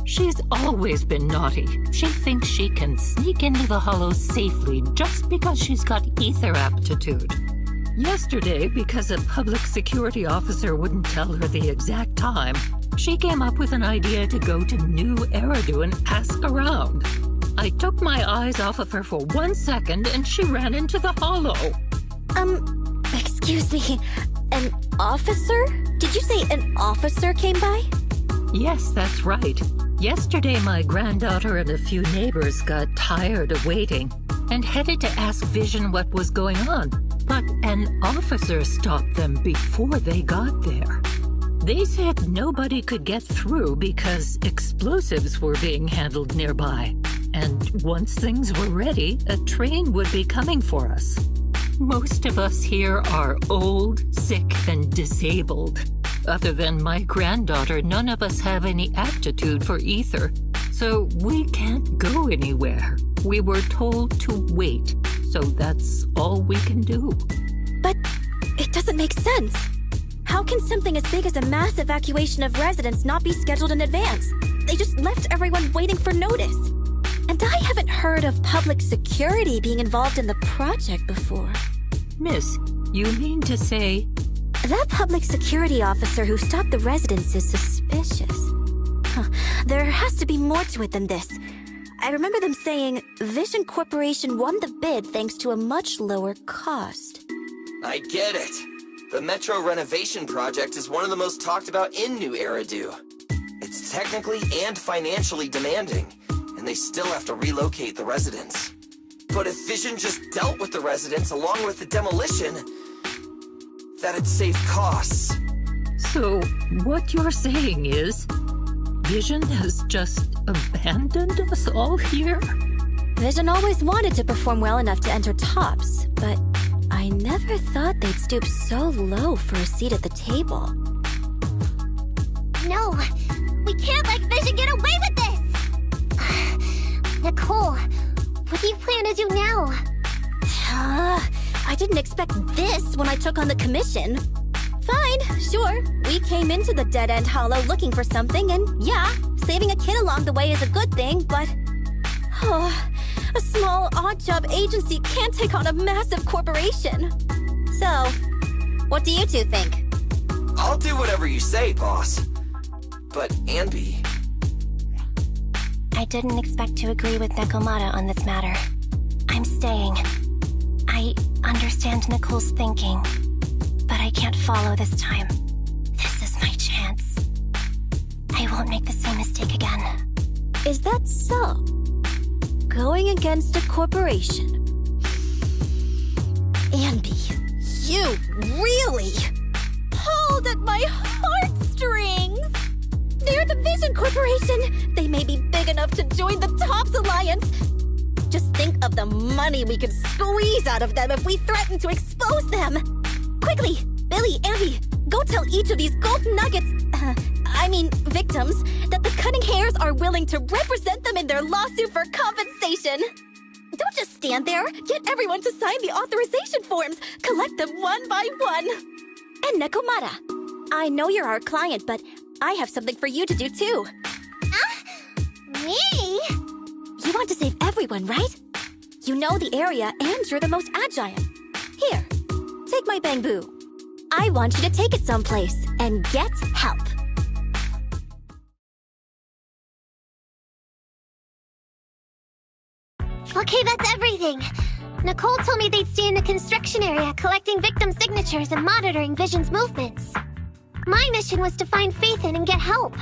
She's always been naughty. She thinks she can sneak into the hollow safely just because she's got ether aptitude. Yesterday, because a public security officer wouldn't tell her the exact time, she came up with an idea to go to New Eridu and ask around. I took my eyes off of her for 1 second and she ran into the hollow. Excuse me, an officer? Did you say an officer came by? Yes, that's right. Yesterday, my granddaughter and a few neighbors got tired of waiting and headed to ask Vision what was going on. But an officer stopped them before they got there. They said nobody could get through because explosives were being handled nearby. And once things were ready, a train would be coming for us. Most of us here are old, sick, and disabled. Other than my granddaughter, none of us have any aptitude for ether. So we can't go anywhere. We were told to wait. So that's all we can do. But it doesn't make sense. How can something as big as a mass evacuation of residents not be scheduled in advance? They just left everyone waiting for notice. And I haven't heard of public security being involved in the project before. Miss, you mean to say... That public security officer who stopped the residents is suspicious. There has to be more to it than this. I remember them saying Vision Corporation won the bid thanks to a much lower cost. I get it. The Metro renovation project is one of the most talked about in New Eridu. It's technically and financially demanding, and they still have to relocate the residents. But if Vision just dealt with the residents along with the demolition, that'd save costs. So, what you're saying is, Vision has just abandoned us all here? Vision always wanted to perform well enough to enter tops, but I never thought they'd stoop so low for a seat at the table. No, we can't let Vision get away with this! Nicole, what do you plan to do now? I didn't expect this when I took on the commission. Fine, sure. We came into the dead-end hollow looking for something, and yeah, saving a kid along the way is a good thing, but... a small, odd-job agency can't take on a massive corporation. So, what do you two think? I'll do whatever you say, boss. But, Anby... I didn't expect to agree with Nekomata on this matter. I'm staying. I understand Nicole's thinking, but I can't follow this time. This is my chance. I I won't make the same mistake again. Is that so? Going against a corporation. Andy, you really pulled at my heartstrings! They're the Vision Corporation! They may be big enough to join the TOPS Alliance! Just think of the money we could squeeze out of them if we threaten to expose them! Quickly, Billy, Andy, go tell each of these gold nuggets, victims, that the Cunning Hairs are willing to represent them in their lawsuit for compensation! Don't just stand there! Get everyone to sign the authorization forms! Collect them one by one! And Nekomata, I know you're our client, but I have something for you to do too. Me? You want to save everyone, right? You know the area and you're the most agile. Here, take my bamboo. I want you to take it someplace and get help. Okay, that's everything. Nicole told me they'd stay in the construction area collecting victim signatures and monitoring Vision's movements. My mission was to find Faithin and get help.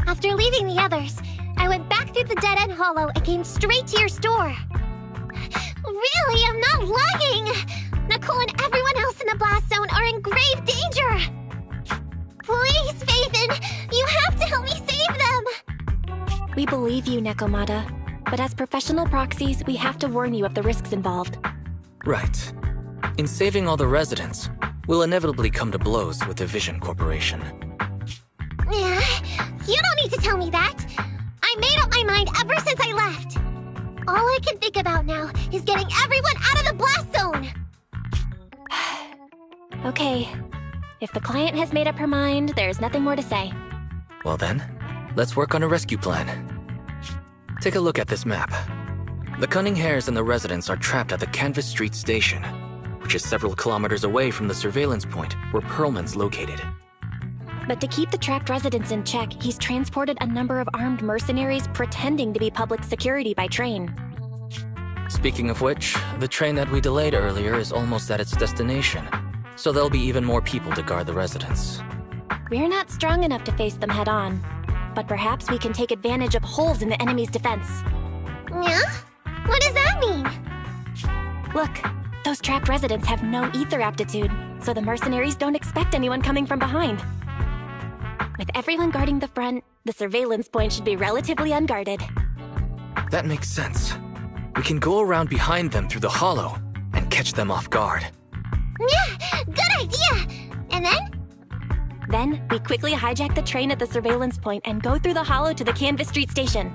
After leaving the others, I went back through the dead-end hollow and came straight to your store. Really, I'm not lying! Nicole and everyone else in the blast zone are in grave danger! Please, Faithin, you have to help me save them! We believe you, Nekomata. But as professional proxies, we have to warn you of the risks involved. Right. In saving all the residents, we'll inevitably come to blows with the Vision Corporation. Yeah, you don't need to tell me that. I made up my mind ever since I left. All I can think about now is getting everyone out of the blast zone! Okay. If the client has made up her mind, there's nothing more to say. Well then, let's work on a rescue plan. Take a look at this map. The Cunning Hairs and the residents are trapped at the Canvas Street station, which is several kilometers away from the surveillance point where Perlman's located. But to keep the trapped residents in check, he's transported a number of armed mercenaries pretending to be public security by train. Speaking of which, the train that we delayed earlier is almost at its destination, so there'll be even more people to guard the residents. We're not strong enough to face them head-on, but perhaps we can take advantage of holes in the enemy's defense. Yeah? What does that mean? Look, those trapped residents have no ether aptitude, so the mercenaries don't expect anyone coming from behind. With everyone guarding the front, the surveillance point should be relatively unguarded. That makes sense. We can go around behind them through the hollow and catch them off guard. Yeah, good idea! And then? Then, we quickly hijack the train at the surveillance point and go through the hollow to the Canvas Street station.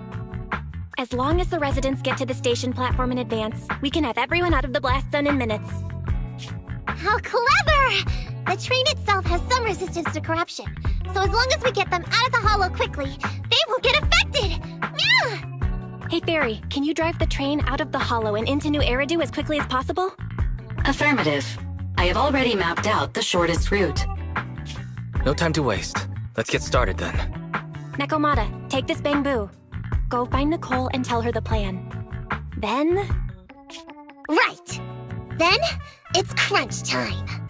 As long as the residents get to the station platform in advance, we can have everyone out of the blast zone in minutes. How clever! The train itself has some resistance to corruption, so as long as we get them out of the hollow quickly, they won't get affected! Yeah! Hey Fairy, can you drive the train out of the hollow and into New Eridu as quickly as possible? Affirmative. I have already mapped out the shortest route. No time to waste. Let's get started then. Nekomata, take this bamboo. Go find Nicole and tell her the plan. Then... Right! Then, it's crunch time!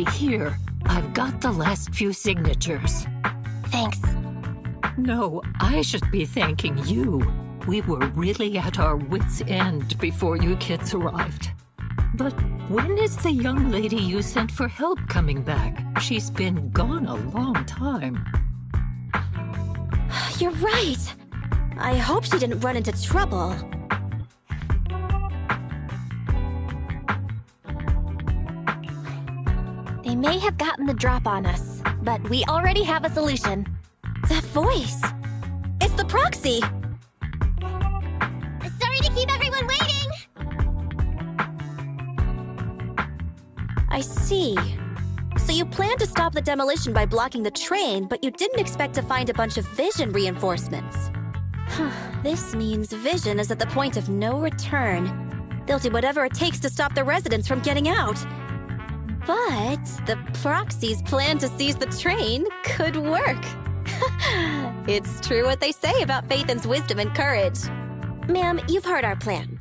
be here. I've got the last few signatures. Thanks. No, I should be thanking you. We were really at our wits' end before you kids arrived. But when is the young lady you sent for help coming back? She's been gone a long time. You're right. I hope she didn't run into trouble. They may have gotten the drop on us, but we already have a solution. That voice! It's the proxy! Sorry to keep everyone waiting! I see. So you planned to stop the demolition by blocking the train, but you didn't expect to find a bunch of vision reinforcements. This means Vision is at the point of no return. They'll do whatever it takes to stop the residents from getting out. But the proxy's plan to seize the train could work. It's true what they say about Phaethon's wisdom and courage. Ma'am, you've heard our plan.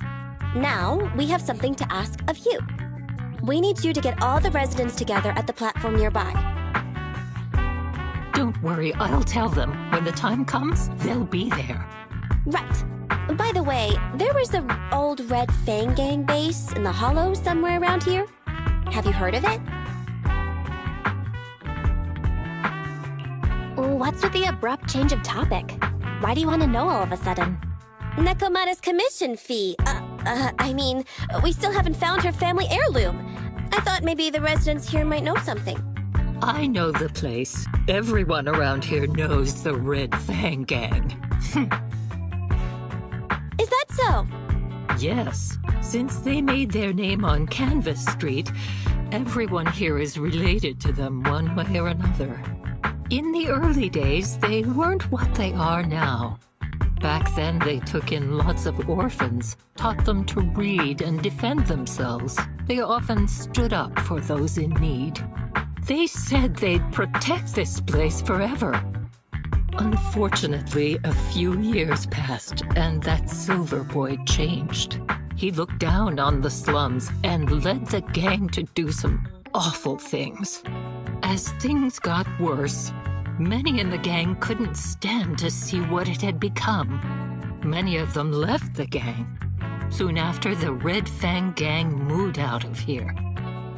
Now, we have something to ask of you. We need you to get all the residents together at the platform nearby. Don't worry, I'll tell them. When the time comes, they'll be there. Right. By the way, there was an old Red Fang Gang base in the Hollow somewhere around here. Have you heard of it? What's with the abrupt change of topic? Why do you want to know all of a sudden? Nekomata's commission fee. I mean, we still haven't found her family heirloom. I thought maybe the residents here might know something. I know the place. Everyone around here knows the Red Fang Gang. Is that so? Yes. Since they made their name on Canvas Street, everyone here is related to them one way or another. In the early days, they weren't what they are now. Back then, they took in lots of orphans, taught them to read and defend themselves. They often stood up for those in need. They said they'd protect this place forever. Unfortunately, a few years passed, and that Silver Boy changed. He looked down on the slums and led the gang to do some awful things. As things got worse, many in the gang couldn't stand to see what it had become. Many of them left the gang. Soon after, the Red Fang Gang moved out of here.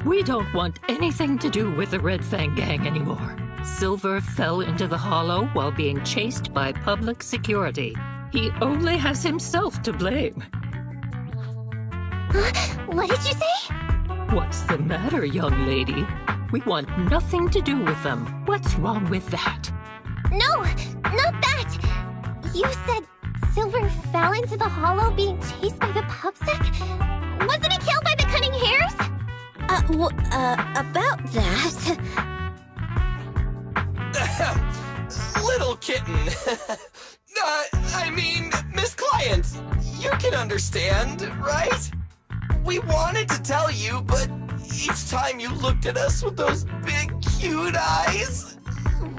We don't want anything to do with the Red Fang Gang anymore. Silver fell into the Hollow while being chased by public security. He only has himself to blame. What did you say? What's the matter, young lady? We want nothing to do with them. What's wrong with that? No, not that! You said Silver fell into the Hollow being chased by the PubSec? Wasn't he killed by the Cunning Hares? About that... Little kitten. I mean, Miss Client, you can understand, right? We wanted to tell you, but each time you looked at us with those big, cute eyes,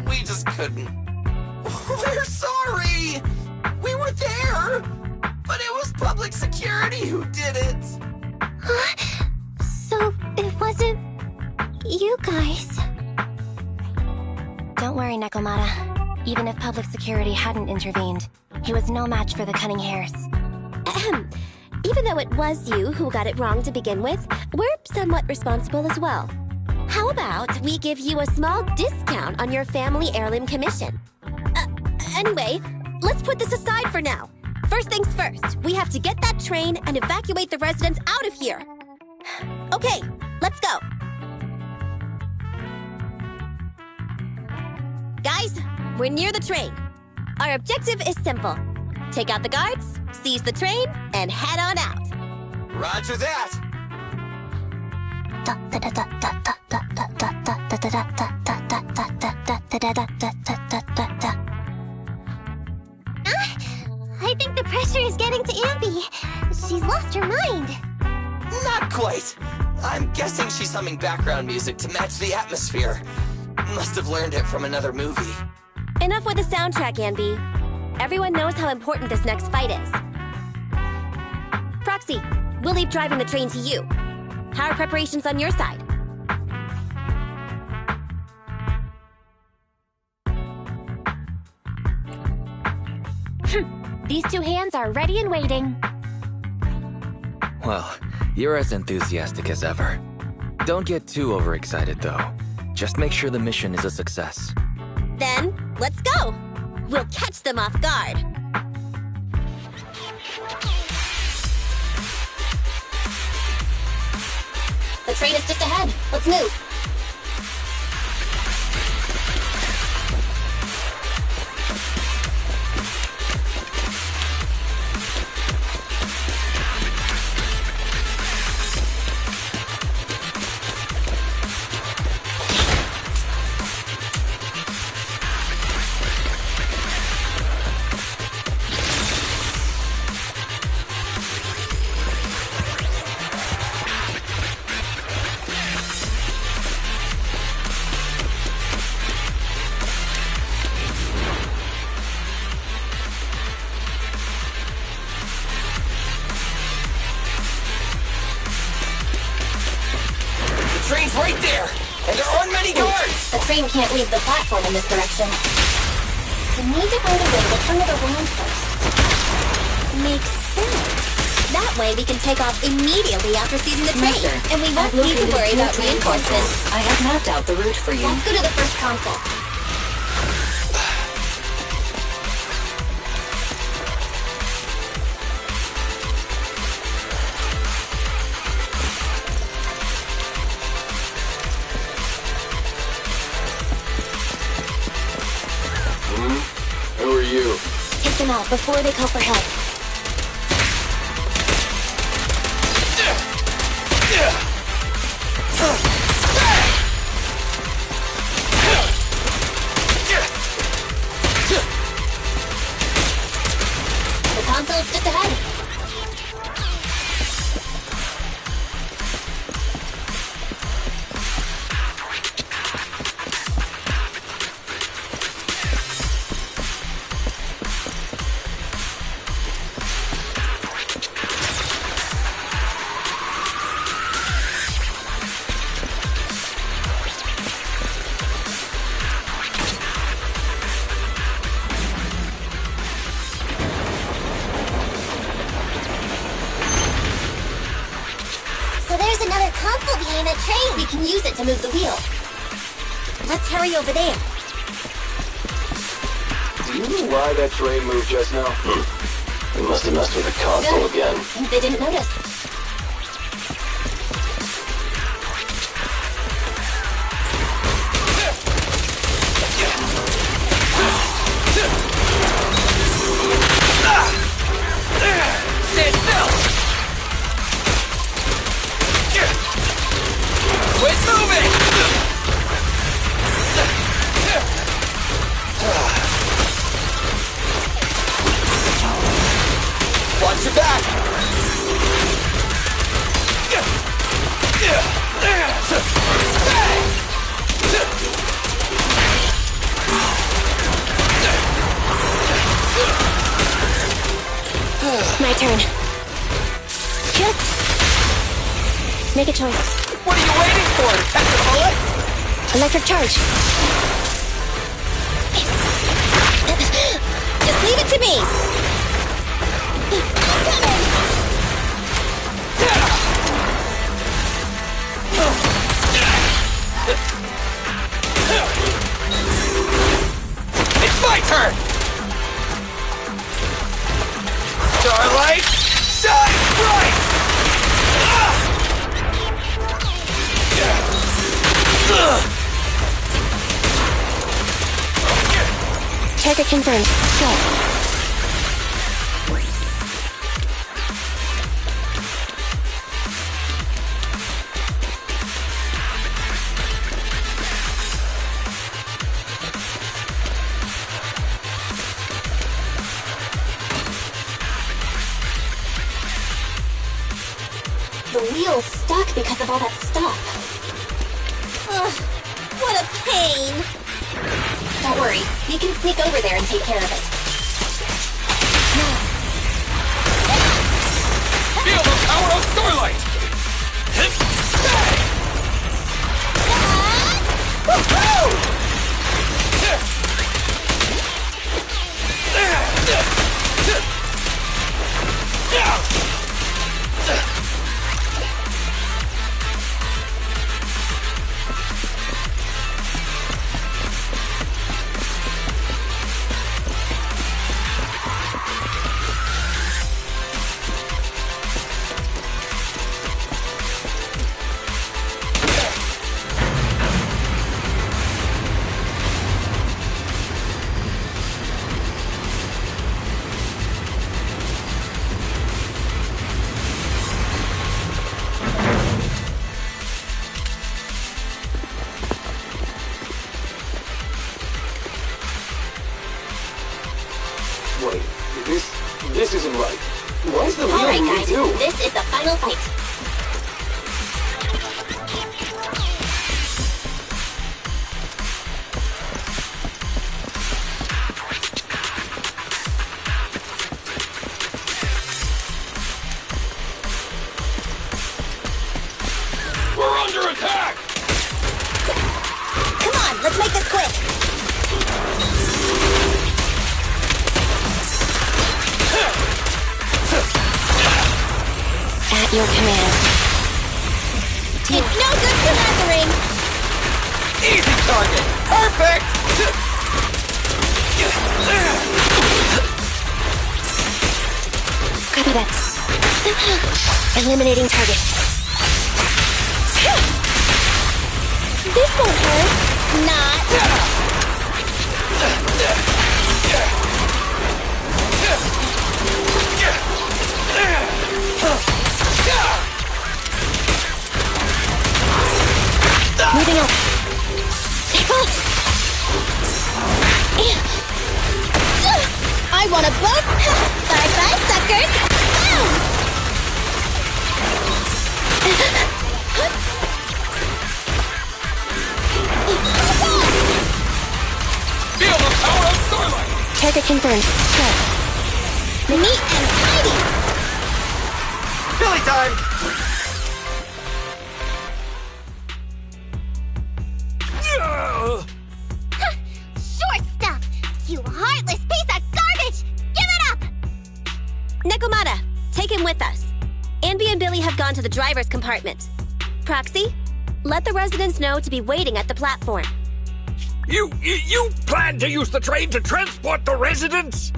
we just couldn't. We're sorry! We were there, but it was public security who did it. So it wasn't you guys. Don't worry, Nekomata. Even if public security hadn't intervened, he was no match for the Cunning Hares. Even though it was you who got it wrong to begin with, we're somewhat responsible as well. How about we give you a small discount on your family heirloom commission? Anyway, let's put this aside for now. First things first, we have to get that train and evacuate the residents out of here. Okay, let's go. Guys, we're near the train. Our objective is simple. Take out the guards, seize the train, and head on out. Roger that! I think the pressure is getting to Ambi. She's lost her mind. Not quite. I'm guessing she's humming background music to match the atmosphere. Must have learned it from another movie. Enough with the soundtrack, Anby. Everyone knows how important this next fight is. Proxy, we'll leave driving the train to you. How are preparations on your side? These two hands are ready and waiting. Well, you're as enthusiastic as ever. Don't get too overexcited, though. Just make sure the mission is a success. Then, let's go! We'll catch them off guard. The train is just ahead. Let's move. Train's right there, and there aren't many guards! The train can't leave the platform in this direction. We need to find a way to turn it around first. Makes sense. That way we can take off immediately after seizing the train. Master, And we won't I've need to located worry two about train reinforcements. consoles. I have mapped out the route for you. Let's go to the first console. Who are you? Take them out before they call for help. The console's just ahead. So there's another console behind that train. We can use it to move the wheel. Let's hurry over there. Do you know why that train moved just now? They must have messed with the console again. Think they didn't notice. Stand still! Quit moving! Watch your back! My turn. Here. Make a choice. What are you waiting for? Catch a bullet? Electric charge. Just leave it to me! It's my turn! Starlight, shine bright! Target confirmed. Go. The wheel's stuck because of all that stuff. Ugh, what a pain! Don't worry, we can sneak over there and take care of it. Feel the power of Starlight! Woohoo! Wait, this isn't right. What is the real Alright, you guys, do? this is the final fight. We're under attack! Come on, let's make this quick. At your command. It's no good philandering! Easy target! Perfect! Copy that. Eliminating target. This won't hurt. Not. Moving up. I want a boat. Bye-bye, suckers. Feel the power of starlight! Target confirmed. Good. Neat and tidy. Billy time! Short stuff! You heartless piece of garbage! Give it up! Nekomata, take him with us. Anby and Billy have gone to the driver's compartment. Proxy, let the residents know to be waiting at the platform. You plan to use the train to transport the residents?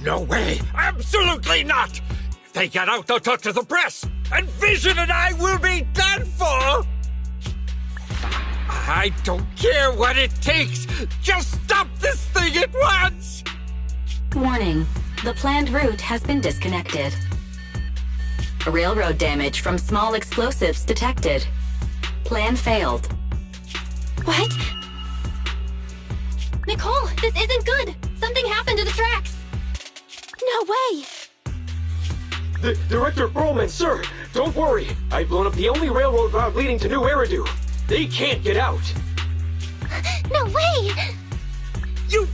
No way! Absolutely not! If they get out, they'll talk to the press, and Vision and I will be done for! I don't care what it takes! Just stop this thing at once! Warning. The planned route has been disconnected. Railroad damage from small explosives detected. Plan failed. What? Nicole, this isn't good! Something happened to the tracks! No way! Director Perlman, sir, don't worry. I've blown up the only railroad route leading to New Eridu. They can't get out. No way! You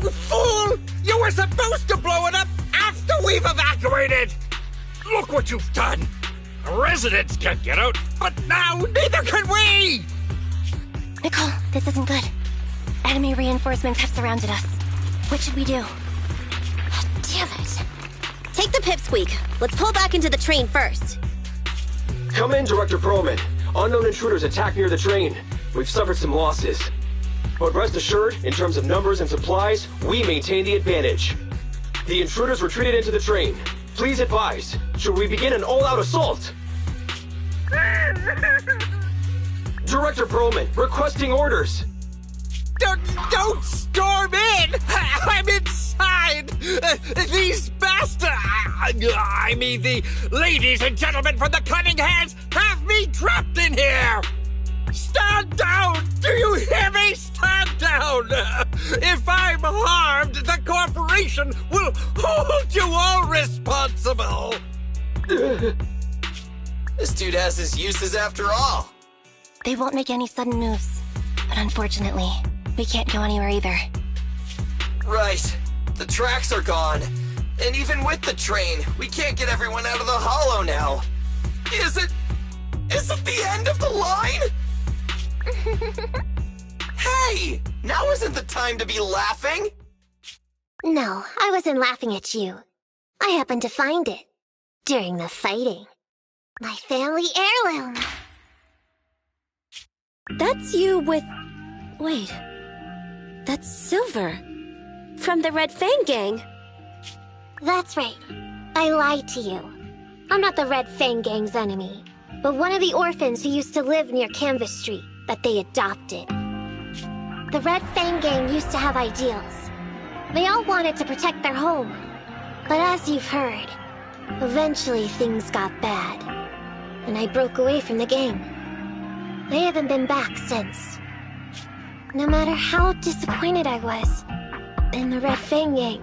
fool! You were supposed to blow it up after we've evacuated! Look what you've done! Residents can't get out, but now neither can we! Nicole, this isn't good. Enemy reinforcements have surrounded us. What should we do? Oh, damn it. Take the pipsqueak. Let's pull back into the train first. Come in, Director Perlman. Unknown intruders attacked near the train. We've suffered some losses. But rest assured, in terms of numbers and supplies, we maintain the advantage. The intruders retreated into the train. Please advise, should we begin an all-out assault? Director Perlman, requesting orders. Don't storm in! I'm inside! These bastards! I mean, the ladies and gentlemen from the Cunning Hands have me trapped in here! Stand down! Do you hear me? Stand down! If I'm harmed, the corporation will hold you all responsible! This dude has his uses after all. They won't make any sudden moves. But unfortunately, we can't go anywhere either. Right. The tracks are gone. And even with the train, we can't get everyone out of the hollow now. Is it the end of the line? Hey! Now isn't the time to be laughing! No, I wasn't laughing at you. I happened to find it. During the fighting. My family heirloom. That's you with... Wait. That's Silver. From the Red Fang Gang. That's right. I lied to you. I'm not the Red Fang Gang's enemy, but one of the orphans who used to live near Canvas Street that they adopted. The Red Fang Gang used to have ideals. They all wanted to protect their home. But as you've heard, eventually things got bad. And I broke away from the gang. I haven't been back since. No matter how disappointed I was in the Red Fang Gang,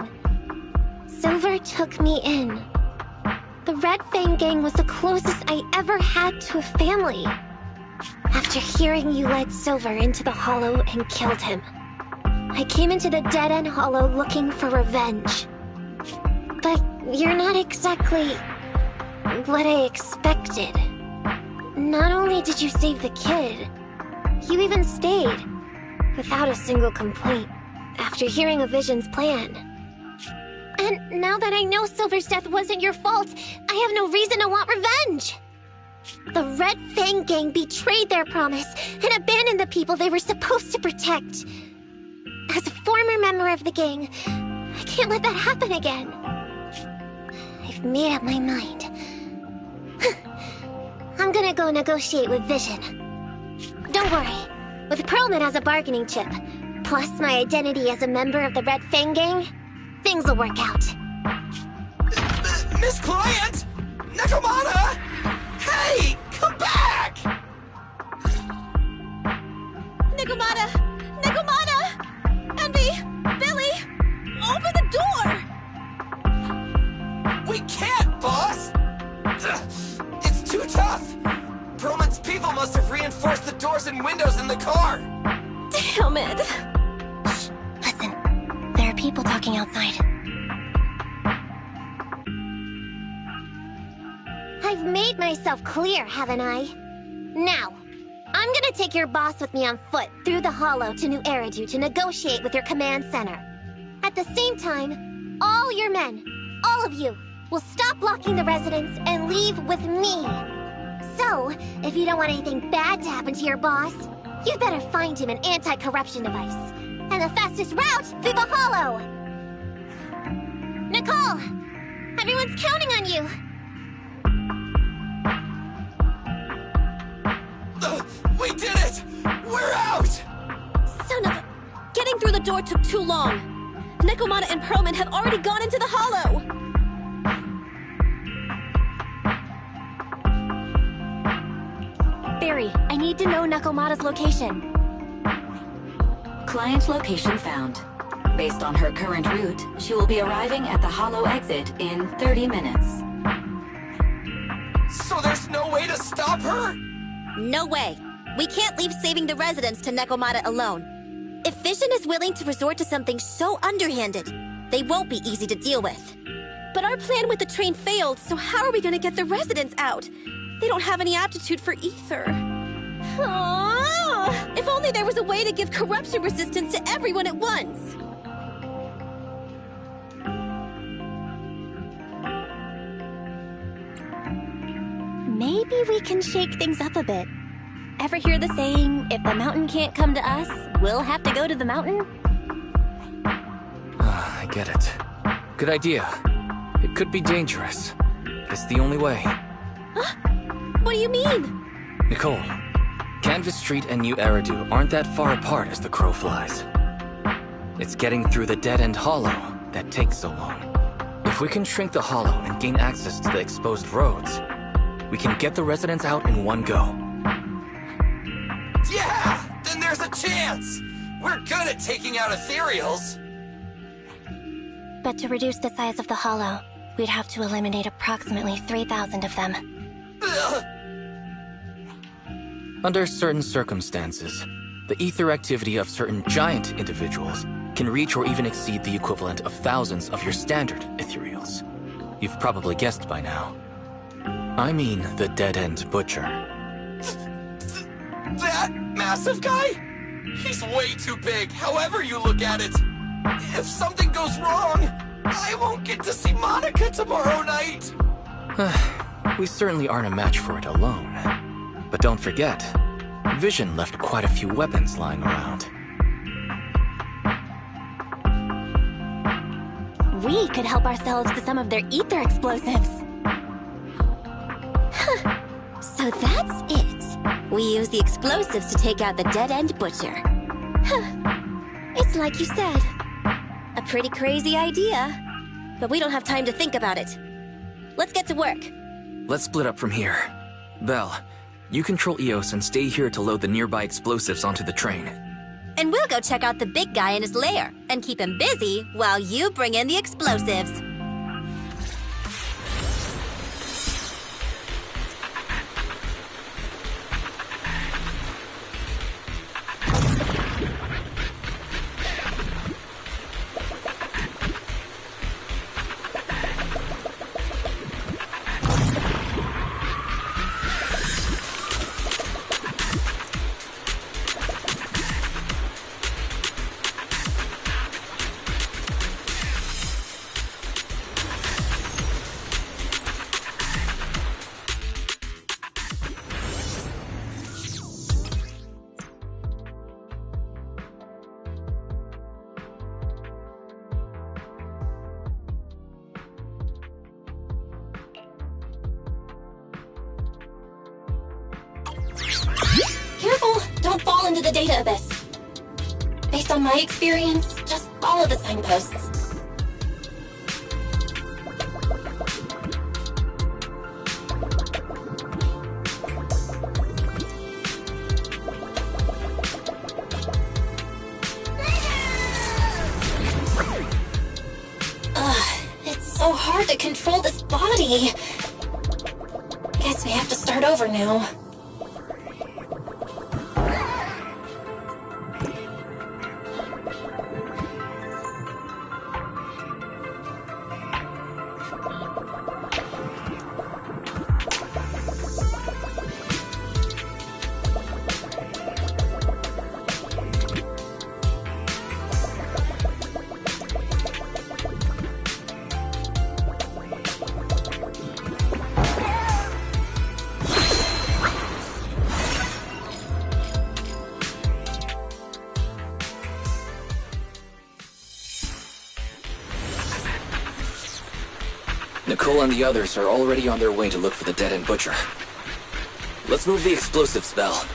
Silver took me in. The Red Fang Gang was the closest I ever had to a family. After hearing you led Silver into the Hollow and killed him, I came into the dead-end Hollow looking for revenge. But you're not exactly what I expected. Not only did you save the kid, you even stayed, without a single complaint, after hearing a Vision's plan. And now that I know Silver's death wasn't your fault, I have no reason to want revenge! The Red Fang Gang betrayed their promise and abandoned the people they were supposed to protect. As a former member of the gang, I can't let that happen again. I've made up my mind. I'm gonna go negotiate with Vision. Don't worry. With Perlman as a bargaining chip, plus my identity as a member of the Red Fang Gang, things will work out. Miss Client! Nekomata! Hey! Come back! Nekomata! Nekomata! Envy! Billy! Open the door! We can't, boss! It's too tough! Perlman's people must have reinforced the doors and windows in the car! Damn it! Shh, listen. There are people talking outside. I've made myself clear, haven't I? Now, I'm gonna take your boss with me on foot through the Hollow to New Eridu to negotiate with your command center. At the same time, all your men, all of you, will stop blocking the residents and leave with me. So, if you don't want anything bad to happen to your boss, you'd better find him an anti-corruption device. And the fastest route through the Hollow! Nicole! Everyone's counting on you! We did it! We're out! Son of a... Getting through the door took too long. Nekomata and Perlman have already gone into the Hollow! Barry, I need to know Nekomata's location. Client location found. Based on her current route, she will be arriving at the Hollow exit in 30 minutes. So there's no way to stop her? No way. We can't leave saving the residents to Nekomata alone. If Vision is willing to resort to something so underhanded, they won't be easy to deal with. But our plan with the train failed, so how are we gonna get the residents out? They don't have any aptitude for ether. Aww. If only there was a way to give corruption resistance to everyone at once. Maybe we can shake things up a bit. Ever hear the saying, if the mountain can't come to us, we'll have to go to the mountain? I get it. Good idea. It could be dangerous. It's the only way. Huh? What do you mean? Nicole, Canvas Street and New Eridu aren't that far apart as the crow flies. It's getting through the dead-end Hollow that takes so long. If we can shrink the Hollow and gain access to the exposed roads, we can get the residents out in one go. Yeah! Then there's a chance! We're good at taking out ethereals! But to reduce the size of the Hollow, we'd have to eliminate approximately 3,000 of them. Under certain circumstances, the ether activity of certain giant individuals can reach or even exceed the equivalent of thousands of your standard ethereals. You've probably guessed by now. I mean the dead-end butcher. That massive guy? He's way too big, however you look at it. If something goes wrong, I won't get to see Monica tomorrow night. We certainly aren't a match for it alone. But don't forget, Vision left quite a few weapons lying around. We could help ourselves to some of their ether explosives. Huh. So that's it. We use the explosives to take out the dead-end butcher. Huh. It's like you said. A pretty crazy idea. But we don't have time to think about it. Let's get to work. Let's split up from here. Belle, you control EOS and stay here to load the nearby explosives onto the train. And we'll go check out the big guy in his lair and keep him busy while you bring in the explosives. Careful! Don't fall into the data abyss. Based on my experience, just follow the signposts. It's so hard to control this body. Guess we have to start over now. Nicole and the others are already on their way to look for the dead-end butcher. Let's move the explosives, Belle.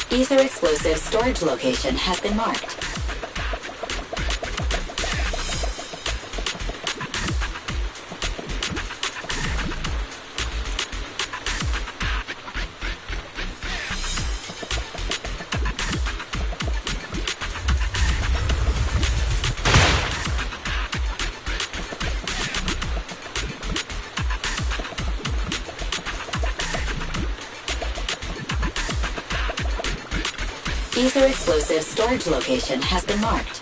Ether explosive storage location has been marked. Ether explosive storage location has been marked.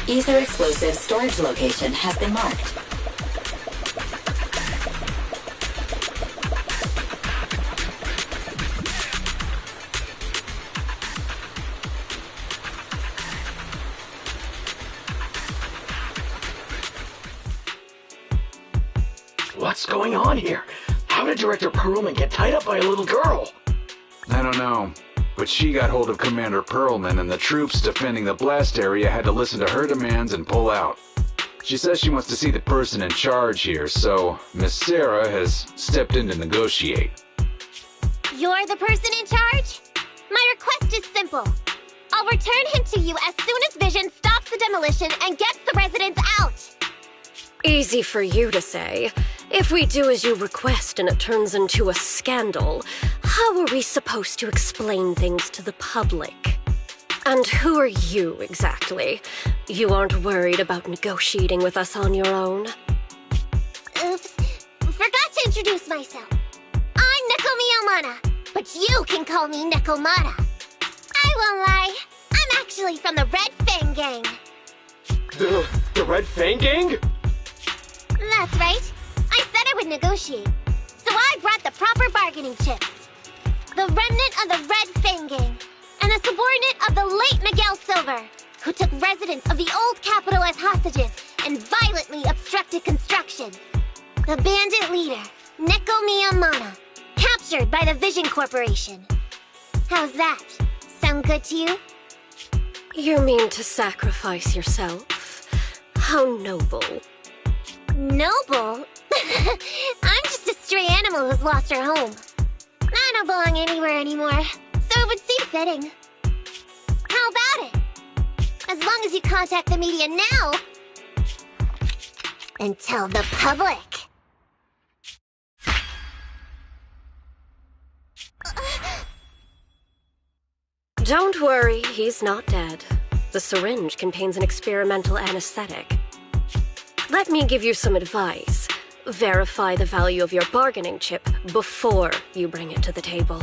Ether explosive storage location has been marked. What's going on here? How did Director Perlman get tied up by a little girl? I don't know. But she got hold of Commander Perlman, and the troops defending the blast area had to listen to her demands and pull out. She says she wants to see the person in charge here, so Miss Sarah has stepped in to negotiate. You're the person in charge? My request is simple. I'll return him to you as soon as Vision stops the demolition and gets the residents out. Easy for you to say. If we do as you request and it turns into a scandal, how are we supposed to explain things to the public? And who are you, exactly? You aren't worried about negotiating with us on your own? Oops. Forgot to introduce myself. I'm Neko Miyamana, but you can call me Nekomata. I won't lie. I'm actually from the Red Fang Gang. The Red Fang Gang? That's right. I said I would negotiate, so I brought the proper bargaining chips. The remnant of the Red Fang Gang, and a subordinate of the late Miguel Silver, who took residents of the old capital as hostages and violently obstructed construction. The bandit leader, Nekomiyamana, captured by the Vision Corporation. How's that? Sound good to you? You mean to sacrifice yourself? How noble. Noble? I'm just a stray animal who's lost her home. I don't belong anywhere anymore, so it would seem fitting. How about it? As long as you contact the media now, and tell the public. Don't worry, he's not dead. The syringe contains an experimental anesthetic. Let me give you some advice. Verify the value of your bargaining chip before you bring it to the table.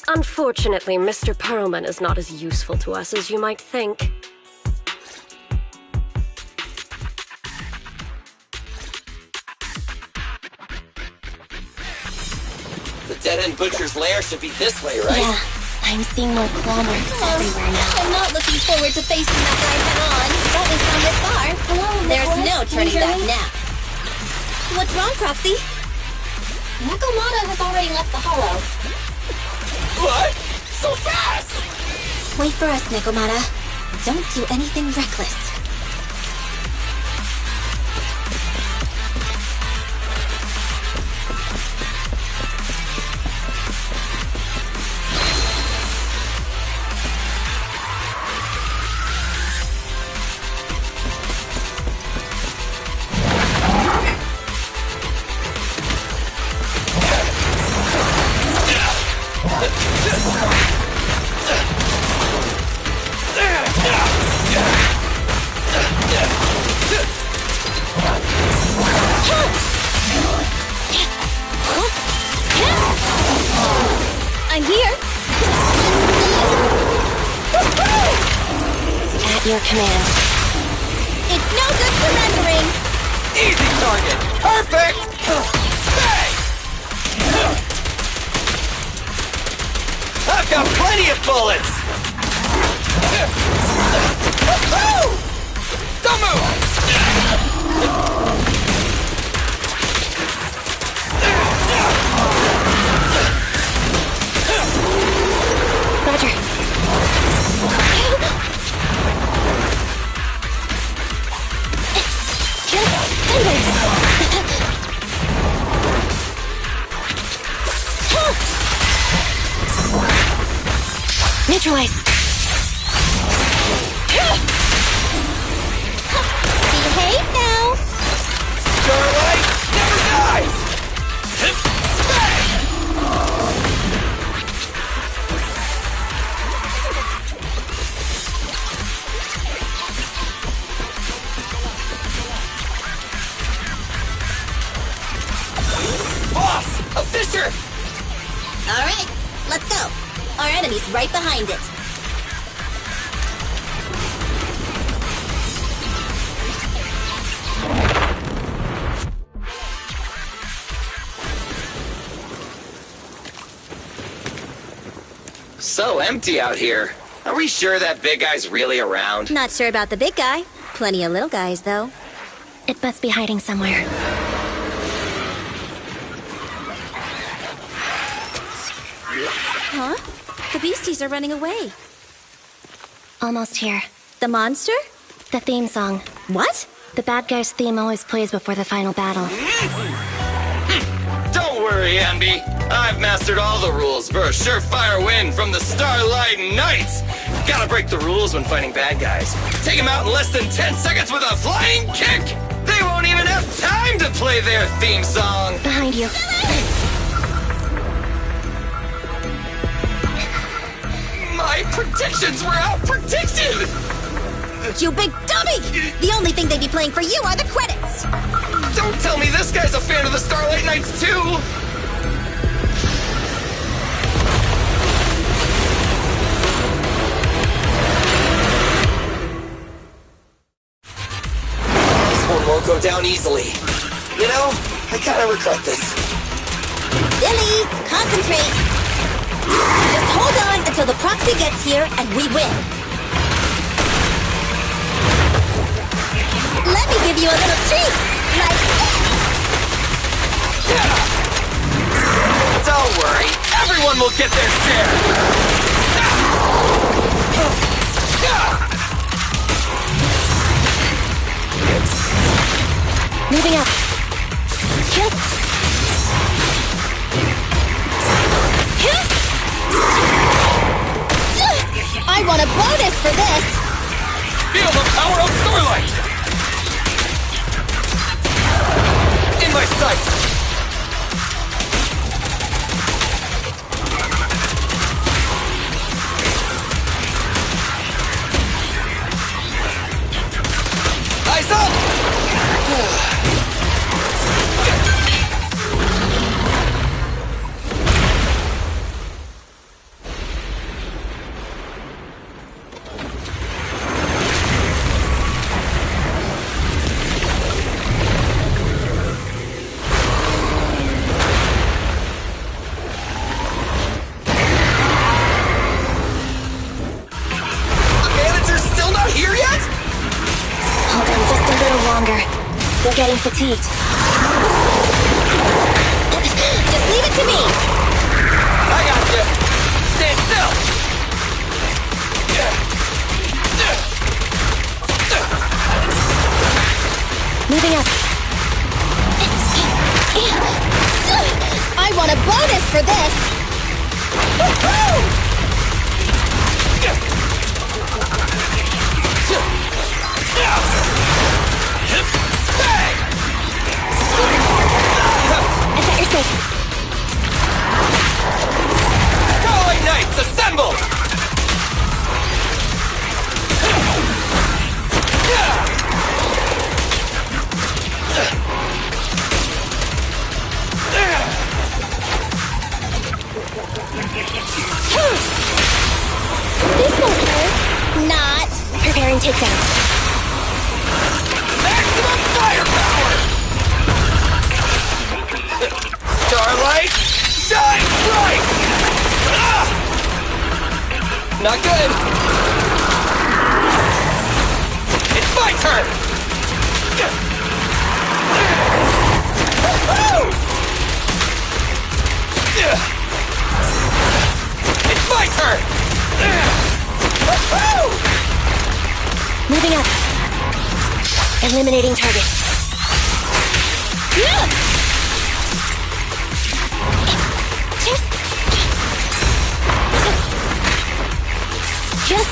Unfortunately, Mr. Perlman is not as useful to us as you might think. The dead-end butcher's lair should be this way, right? Yeah, I'm seeing more claw marks everywhere now. I'm not looking forward to facing that guy head-on. That was gone this far. Hello, there's no turning back now. What's wrong, Proxy? Nekomata has already left the hollow. What? So fast! Wait for us, Nekomata. Don't do anything reckless. I'm here. At your command. It's no good surrendering. Easy target! Perfect! Bang! I've got plenty of bullets! Don't move! Roger. Neutralize. Behave now. Starlight never dies! Boss! A fisher! All right, let's go. Our enemy's right behind it. So empty out here. Are we sure that big guy's really around? Not sure about the big guy. Plenty of little guys, though. It must be hiding somewhere. Huh? The beasties are running away. Almost here. The monster? The theme song. What? The bad guy's theme always plays before the final battle. Don't worry, Ambi. I've mastered all the rules for a surefire win from the Starlight Knights. Gotta break the rules when fighting bad guys. Take them out in less than 10 seconds with a flying kick. They won't even have time to play their theme song. Behind you. My predictions were out-predicted! You big dummy! The only thing they'd be playing for you are the credits! Don't tell me this guy's a fan of the Starlight Knights, too! This one won't go down easily. You know, I kinda regret this. Billy, concentrate! Just hold on until the proxy gets here and we win. Let me give you a little treat, like this! Don't worry, everyone will get their share! Moving up. I want a bonus for this! Feel the power of Starlight! In my sights! Eyes up! We're getting fatigued. Just leave it to me! I got you! Stand still! Moving up. I want a bonus for this! Starlight Knights, assemble! This won't hurt. Not. Preparing takedown. Maximum firepower! Starlight, shine bright! Not good. It's my turn! It's my turn! Moving up. Eliminating target. Just...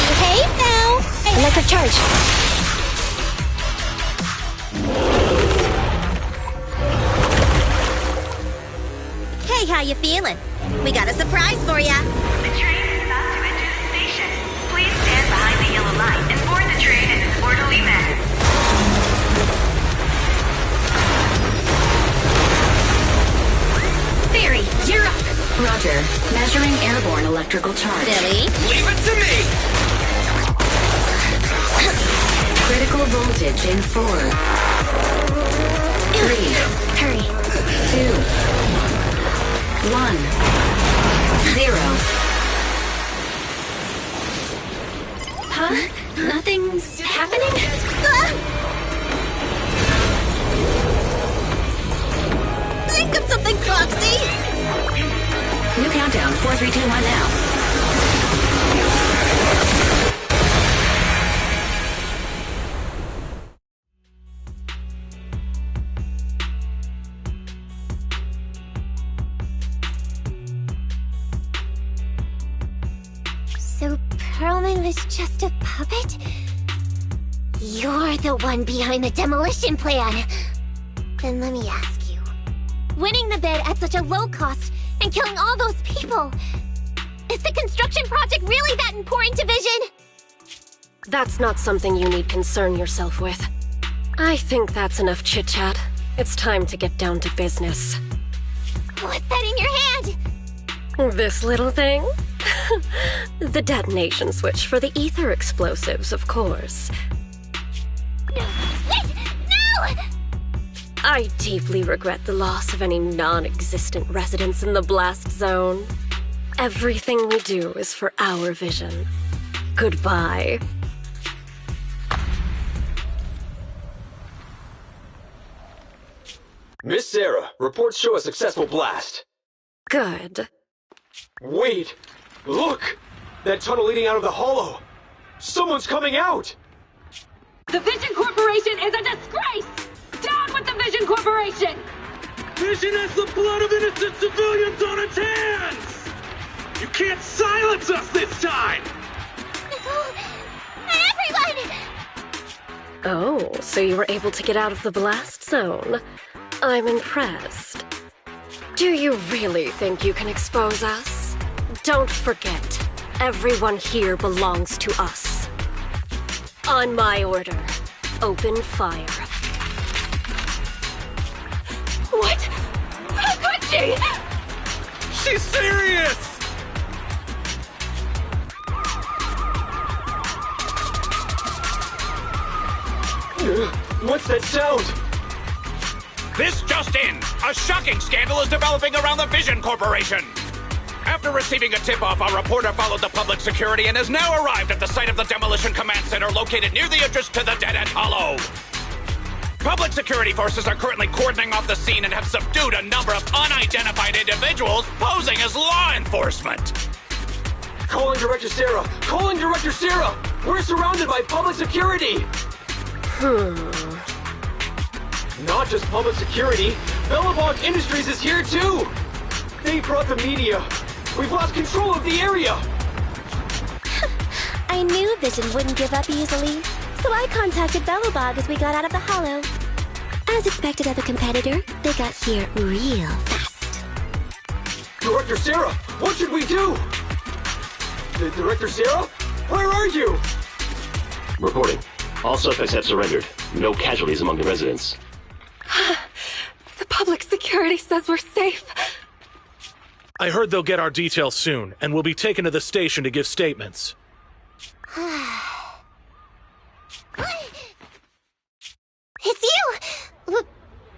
Behave now! Electric charge. Hey, how you feeling? We got a surprise for ya. The train is about to enter the station. Please stand behind the yellow light and board the train in an orderly manner. Barry, you're up! Roger. Measuring airborne electrical charge. Billy? Leave it to me! Critical voltage in 4. 3. Hurry. 2. 1. 0. Huh? Nothing's happening? Think of something, Foxy! New countdown. 4, 3, 2, 1 now. So Perlman was just a puppet? You're the one behind the demolition plan. Then let me ask you. Winning the bid at such a low cost and killing all those people, is the construction project really that important to Vision? That's not something you need concern yourself with. I think that's enough chit-chat. It's time to get down to business. What's that in your hand? This little thing? The detonation switch for the ether explosives, of course. Wait! No! I deeply regret the loss of any non-existent residents in the blast zone. Everything we do is for our vision. Goodbye. Miss Sarah, reports show a successful blast. Good. Wait! Look! That tunnel leading out of the hollow! Someone's coming out! The Vision Corporation is a disgrace! Down with the Vision Corporation! Vision has the blood of innocent civilians on its hands! You can't silence us this time! Everyone! Oh, so you were able to get out of the blast zone. I'm impressed. Do you really think you can expose us? Don't forget, everyone here belongs to us. On my order, open fire. What? How could she? She's serious! What's that sound? This just in! A shocking scandal is developing around the Vision Corporation! After receiving a tip-off, our reporter followed the public security and has now arrived at the site of the Demolition Command Center located near the entrance to the Dead End Hollow. Public security forces are currently cordoning off the scene and have subdued a number of unidentified individuals posing as law enforcement. Calling Director Sarah! Calling Director Sarah! We're surrounded by public security! Not just public security, Bellabog Industries is here too! They brought the media! We've lost control of the area! I knew Vision wouldn't give up easily, so I contacted Bellabog as we got out of the hollow. As expected of a competitor, they got here real fast. Director Sarah, what should we do? Director Sarah? Where are you? Reporting. All suspects have surrendered. No casualties among the residents. The public security says we're safe. I heard they'll get our details soon, and we'll be taken to the station to give statements. It's you!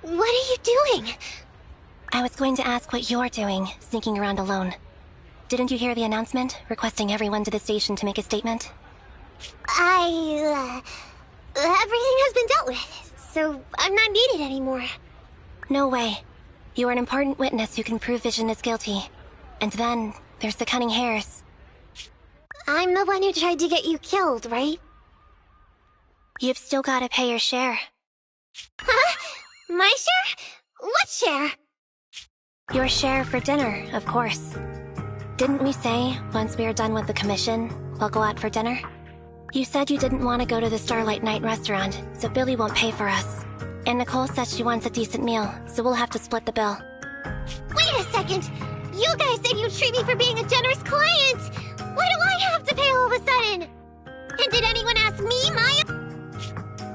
What are you doing? I was going to ask what you're doing, sneaking around alone. Didn't you hear the announcement, requesting everyone to the station to make a statement? Everything has been dealt with, so I'm not needed anymore. No way. You are an important witness who can prove Vision is guilty. And then, there's the cunning hares. I'm the one who tried to get you killed, right? You've still gotta pay your share. Huh? My share? What share? Your share for dinner, of course. Didn't we say, once we are done with the commission, we'll go out for dinner? You said you didn't want to go to the Starlight Night restaurant, so Billy won't pay for us. And Nicole says she wants a decent meal, so we'll have to split the bill. Wait a second! You guys said you'd treat me for being a generous client! Why do I have to pay all of a sudden? And did anyone ask me, Maya?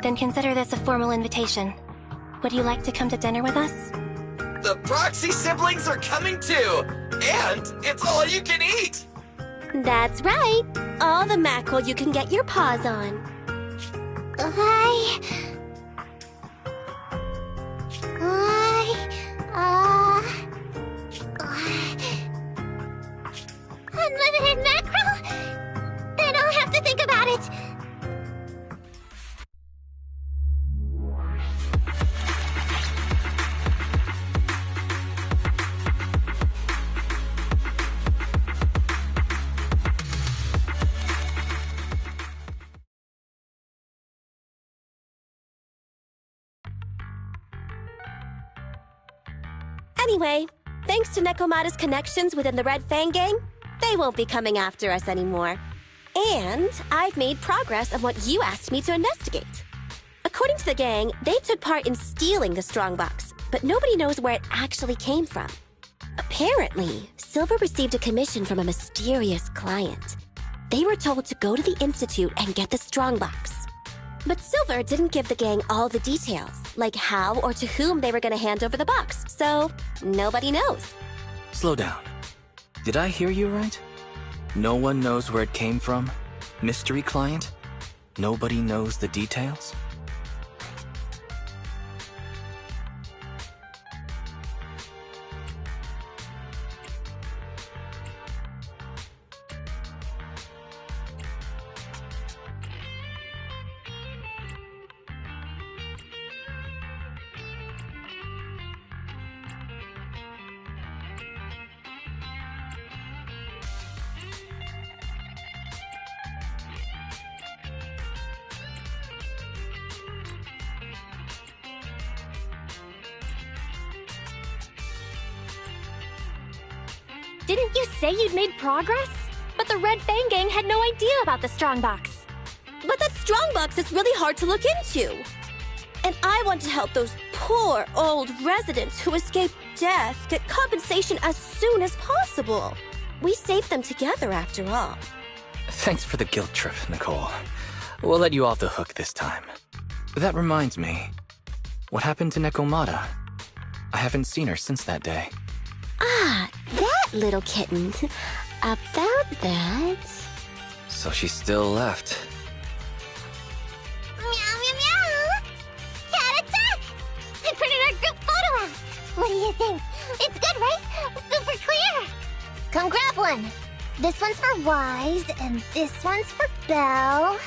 Then consider this a formal invitation. Would you like to come to dinner with us? The Proxy siblings are coming too! And it's all you can eat! That's right! All the mackerel you can get your paws on. Unlimited mackerel? Then I'll have to think about it. Anyway, thanks to Nekomata's connections within the Red Fang gang, they won't be coming after us anymore. And I've made progress on what you asked me to investigate. According to the gang, they took part in stealing the strongbox, but nobody knows where it actually came from. Apparently, Silver received a commission from a mysterious client. They were told to go to the Institute and get the strongbox. But Silver didn't give the gang all the details, like how or to whom they were going to hand over the box, so nobody knows. Slow down. Did I hear you right? No one knows where it came from? Mystery client? Nobody knows the details? Didn't you say you'd made progress? But the Red Fang Gang had no idea about the strongbox. But that strongbox is really hard to look into. And I want to help those poor old residents who escaped death get compensation as soon as possible. We saved them together after all. Thanks for the guilt trip, Nicole. We'll let you off the hook this time. That reminds me. What happened to Nekomata? I haven't seen her since that day. Ah, that little kitten. About that... So she's still left. Meow, meow, meow! Cat attack! I printed our group photo out! What do you think? It's good, right? Super clear! Come grab one! This one's for Wise, and this one's for Belle.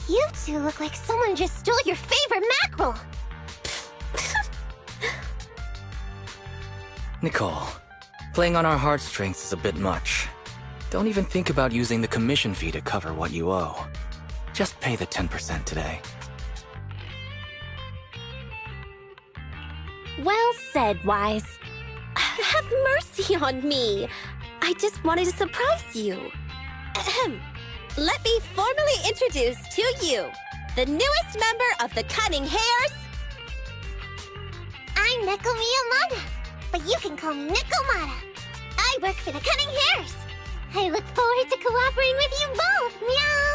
You two look like someone just stole your favorite mackerel! Nicole, playing on our heartstrings is a bit much. Don't even think about using the commission fee to cover what you owe. Just pay the 10% today. Well said, Wise. Have mercy on me. I just wanted to surprise you. Ahem. Let me formally introduce to you the newest member of the Cunning Hares. I'm Neko Miyamada, but you can call me Nekomata. I work for the Cunning Hares. I look forward to cooperating with you both, meow!